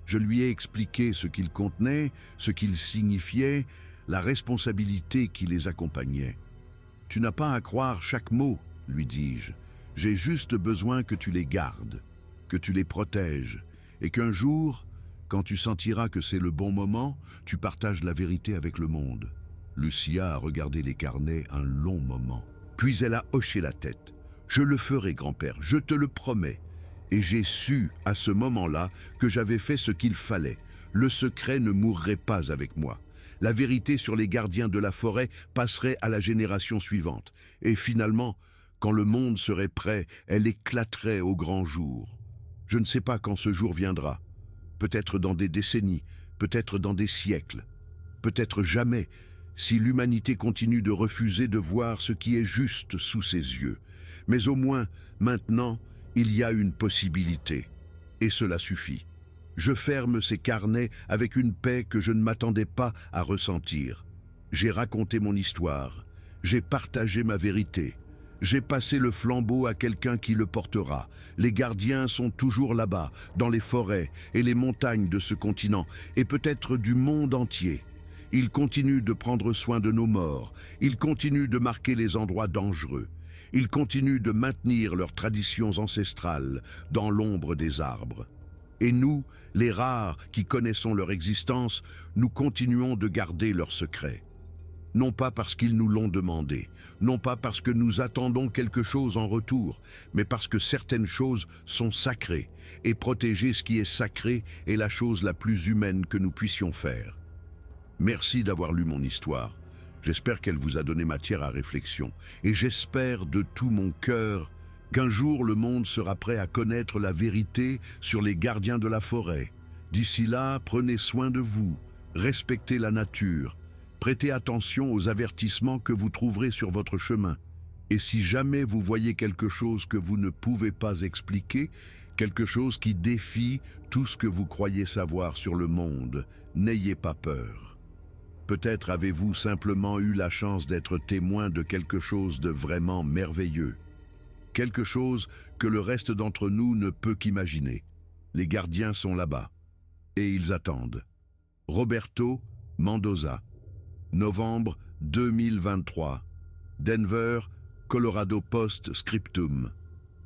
Je lui ai expliqué ce qu'ils contenaient, ce qu'ils signifiaient, la responsabilité qui les accompagnait. « Tu n'as pas à croire chaque mot, lui dis-je. J'ai juste besoin que tu les gardes, que tu les protèges, et qu'un jour, quand tu sentiras que c'est le bon moment, tu partages la vérité avec le monde. » Lucia a regardé les carnets un long moment. Puis elle a hoché la tête. « Je le ferai, grand-père, je te le promets. » Et j'ai su, à ce moment-là, que j'avais fait ce qu'il fallait. Le secret ne mourrait pas avec moi. La vérité sur les gardiens de la forêt passerait à la génération suivante. Et finalement, quand le monde serait prêt, elle éclaterait au grand jour. Je ne sais pas quand ce jour viendra. Peut-être dans des décennies, peut-être dans des siècles, peut-être jamais, si l'humanité continue de refuser de voir ce qui est juste sous ses yeux. Mais au moins, maintenant, il y a une possibilité. Et cela suffit. Je ferme ces carnets avec une paix que je ne m'attendais pas à ressentir. J'ai raconté mon histoire. J'ai partagé ma vérité. J'ai passé le flambeau à quelqu'un qui le portera. Les gardiens sont toujours là-bas, dans les forêts et les montagnes de ce continent, et peut-être du monde entier. Ils continuent de prendre soin de nos morts. Ils continuent de marquer les endroits dangereux. Ils continuent de maintenir leurs traditions ancestrales dans l'ombre des arbres. Et nous, les rares qui connaissons leur existence, nous continuons de garder leurs secrets. Non pas parce qu'ils nous l'ont demandé, non pas parce que nous attendons quelque chose en retour, mais parce que certaines choses sont sacrées, et protéger ce qui est sacré est la chose la plus humaine que nous puissions faire. Merci d'avoir lu mon histoire. J'espère qu'elle vous a donné matière à réflexion, et j'espère de tout mon cœur qu'un jour le monde sera prêt à connaître la vérité sur les gardiens de la forêt. D'ici là, prenez soin de vous, respectez la nature, prêtez attention aux avertissements que vous trouverez sur votre chemin. Et si jamais vous voyez quelque chose que vous ne pouvez pas expliquer, quelque chose qui défie tout ce que vous croyez savoir sur le monde, n'ayez pas peur. Peut-être avez-vous simplement eu la chance d'être témoin de quelque chose de vraiment merveilleux. Quelque chose que le reste d'entre nous ne peut qu'imaginer. Les gardiens sont là-bas. Et ils attendent. Roberto Mendoza, novembre 2023. Denver, Colorado Post-Scriptum.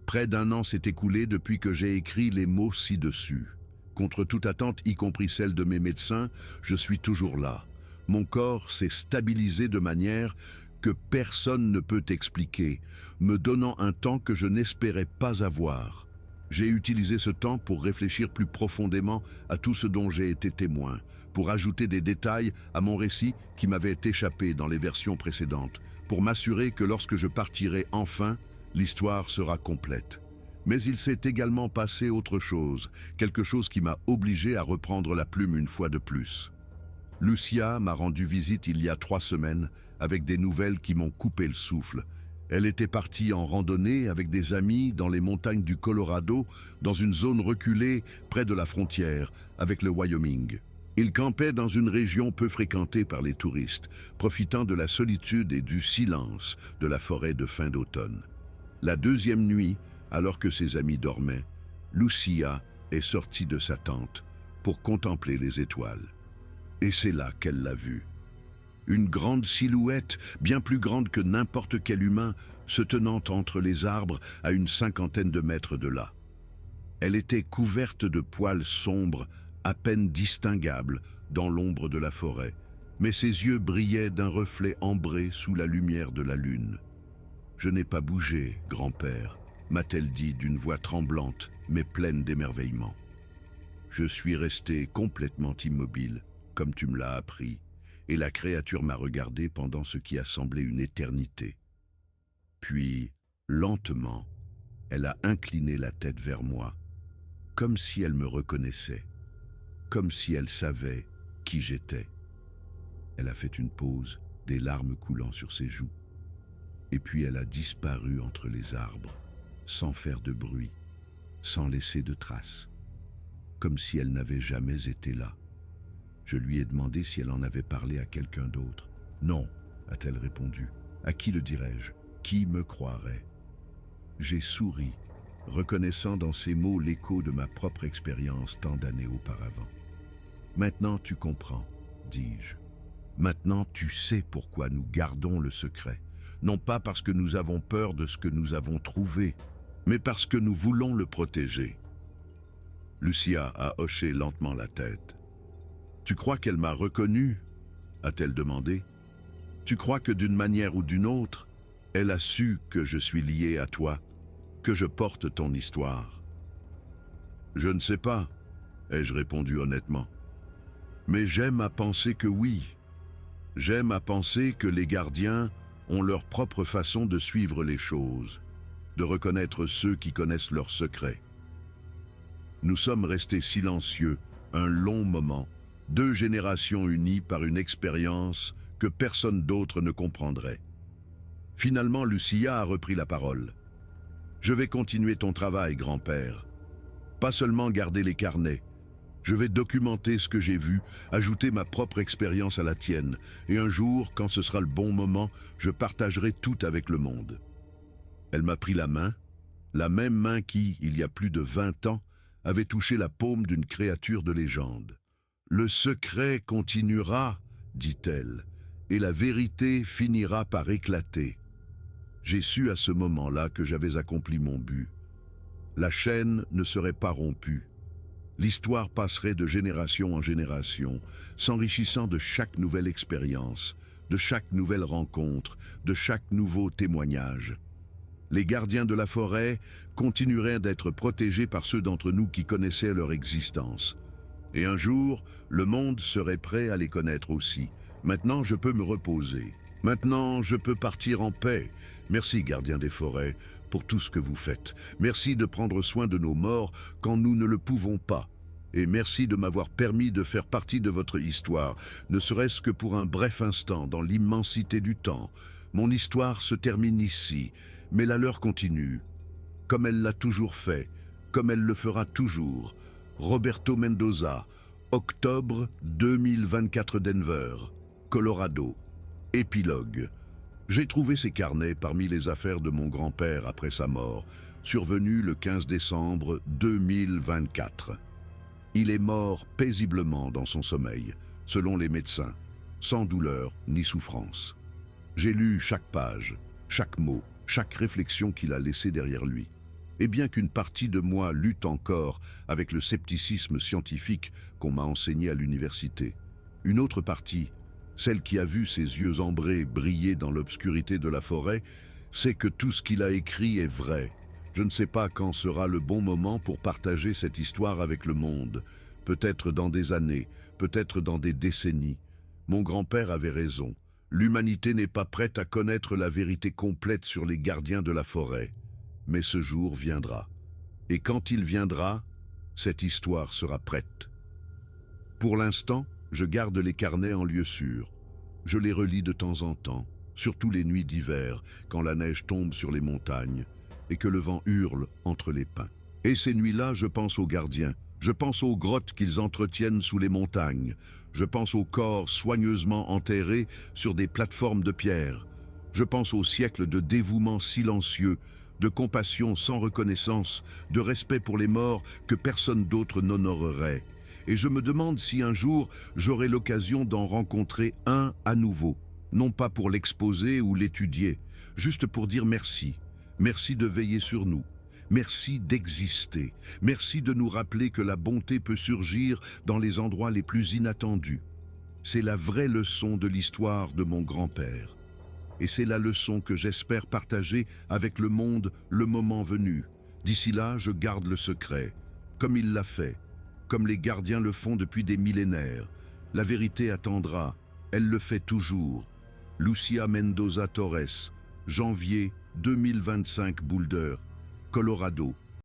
Près d'un an s'est écoulé depuis que j'ai écrit les mots ci-dessus. Contre toute attente, y compris celle de mes médecins, je suis toujours là. Mon corps s'est stabilisé de manière que personne ne peut expliquer, me donnant un temps que je n'espérais pas avoir. J'ai utilisé ce temps pour réfléchir plus profondément à tout ce dont j'ai été témoin, pour ajouter des détails à mon récit qui m'avait échappé dans les versions précédentes, pour m'assurer que lorsque je partirai enfin, l'histoire sera complète. Mais il s'est également passé autre chose, quelque chose qui m'a obligé à reprendre la plume une fois de plus. Lucia m'a rendu visite il y a 3 semaines avec des nouvelles qui m'ont coupé le souffle. Elle était partie en randonnée avec des amis dans les montagnes du Colorado, dans une zone reculée près de la frontière avec le Wyoming. Il campait dans une région peu fréquentée par les touristes, profitant de la solitude et du silence de la forêt de fin d'automne. La deuxième nuit, alors que ses amis dormaient, Lucia est sortie de sa tente pour contempler les étoiles. Et c'est là qu'elle l'a vue. Une grande silhouette, bien plus grande que n'importe quel humain, se tenant entre les arbres à une 50aine de mètres de là. Elle était couverte de poils sombres, à peine distinguables dans l'ombre de la forêt, mais ses yeux brillaient d'un reflet ambré sous la lumière de la lune. « Je n'ai pas bougé, grand-père », m'a-t-elle dit d'une voix tremblante, mais pleine d'émerveillement. Je suis resté complètement immobile, comme tu me l'as appris, et la créature m'a regardé pendant ce qui a semblé une éternité. Puis, lentement, elle a incliné la tête vers moi, comme si elle me reconnaissait, comme si elle savait qui j'étais. Elle a fait une pause, des larmes coulant sur ses joues, et puis elle a disparu entre les arbres, sans faire de bruit, sans laisser de traces, comme si elle n'avait jamais été là. Je lui ai demandé si elle en avait parlé à quelqu'un d'autre. « Non », a-t-elle répondu. « À qui le dirais-je? Qui me croirait ?» J'ai souri, reconnaissant dans ces mots l'écho de ma propre expérience tant d'années auparavant. « Maintenant tu comprends, dis-je. Maintenant tu sais pourquoi nous gardons le secret. Non pas parce que nous avons peur de ce que nous avons trouvé, mais parce que nous voulons le protéger. » Lucia a hoché lentement la tête. « Tu crois qu'elle m'a reconnu ?» a-t-elle demandé. « Tu crois que d'une manière ou d'une autre, elle a su que je suis lié à toi, que je porte ton histoire ?» « Je ne sais pas, » ai-je répondu honnêtement. « Mais j'aime à penser que oui. J'aime à penser que les gardiens ont leur propre façon de suivre les choses, de reconnaître ceux qui connaissent leurs secrets. » Nous sommes restés silencieux un long moment, 2 générations unies par une expérience que personne d'autre ne comprendrait. Finalement, Lucia a repris la parole. « Je vais continuer ton travail, grand-père. Pas seulement garder les carnets. Je vais documenter ce que j'ai vu, ajouter ma propre expérience à la tienne, et un jour, quand ce sera le bon moment, je partagerai tout avec le monde. » Elle m'a pris la même main qui, il y a plus de 20 ans, avait touché la paume d'une créature de légende. « Le secret continuera, dit-elle, et la vérité finira par éclater. » J'ai su à ce moment-là que j'avais accompli mon but. La chaîne ne serait pas rompue. L'histoire passerait de génération en génération, s'enrichissant de chaque nouvelle expérience, de chaque nouvelle rencontre, de chaque nouveau témoignage. Les gardiens de la forêt continueraient d'être protégés par ceux d'entre nous qui connaissaient leur existence. Et un jour, le monde serait prêt à les connaître aussi. Maintenant, je peux me reposer. Maintenant, je peux partir en paix. Merci, gardiens des forêts, pour tout ce que vous faites. Merci de prendre soin de nos morts quand nous ne le pouvons pas. Et merci de m'avoir permis de faire partie de votre histoire, ne serait-ce que pour un bref instant dans l'immensité du temps. Mon histoire se termine ici, mais la leur continue, comme elle l'a toujours fait, comme elle le fera toujours. Roberto Mendoza, octobre 2024, Denver, Colorado. Épilogue. J'ai trouvé ces carnets parmi les affaires de mon grand-père après sa mort, survenue le 15 décembre 2024. Il est mort paisiblement dans son sommeil, selon les médecins, sans douleur ni souffrance. J'ai lu chaque page, chaque mot, chaque réflexion qu'il a laissée derrière lui. Et bien qu'une partie de moi lutte encore avec le scepticisme scientifique qu'on m'a enseigné à l'université, une autre partie, celle qui a vu ses yeux ambrés briller dans l'obscurité de la forêt, sait que tout ce qu'il a écrit est vrai. Je ne sais pas quand sera le bon moment pour partager cette histoire avec le monde. Peut-être dans des années, peut-être dans des décennies. Mon grand-père avait raison. L'humanité n'est pas prête à connaître la vérité complète sur les gardiens de la forêt. Mais ce jour viendra. Et quand il viendra, cette histoire sera prête. Pour l'instant, je garde les carnets en lieu sûr. Je les relis de temps en temps, surtout les nuits d'hiver, quand la neige tombe sur les montagnes et que le vent hurle entre les pins. Et ces nuits-là, je pense aux gardiens. Je pense aux grottes qu'ils entretiennent sous les montagnes. Je pense aux corps soigneusement enterrés sur des plateformes de pierre. Je pense aux siècles de dévouement silencieux, de compassion sans reconnaissance, de respect pour les morts que personne d'autre n'honorerait. Et je me demande si un jour j'aurai l'occasion d'en rencontrer un à nouveau, non pas pour l'exposer ou l'étudier, juste pour dire merci. Merci de veiller sur nous. Merci d'exister. Merci de nous rappeler que la bonté peut surgir dans les endroits les plus inattendus. C'est la vraie leçon de l'histoire de mon grand-père. Et c'est la leçon que j'espère partager avec le monde le moment venu. D'ici là, je garde le secret, comme il l'a fait, comme les gardiens le font depuis des millénaires. La vérité attendra, elle le fait toujours. Lucia Mendoza Torres, janvier 2025, Boulder, Colorado.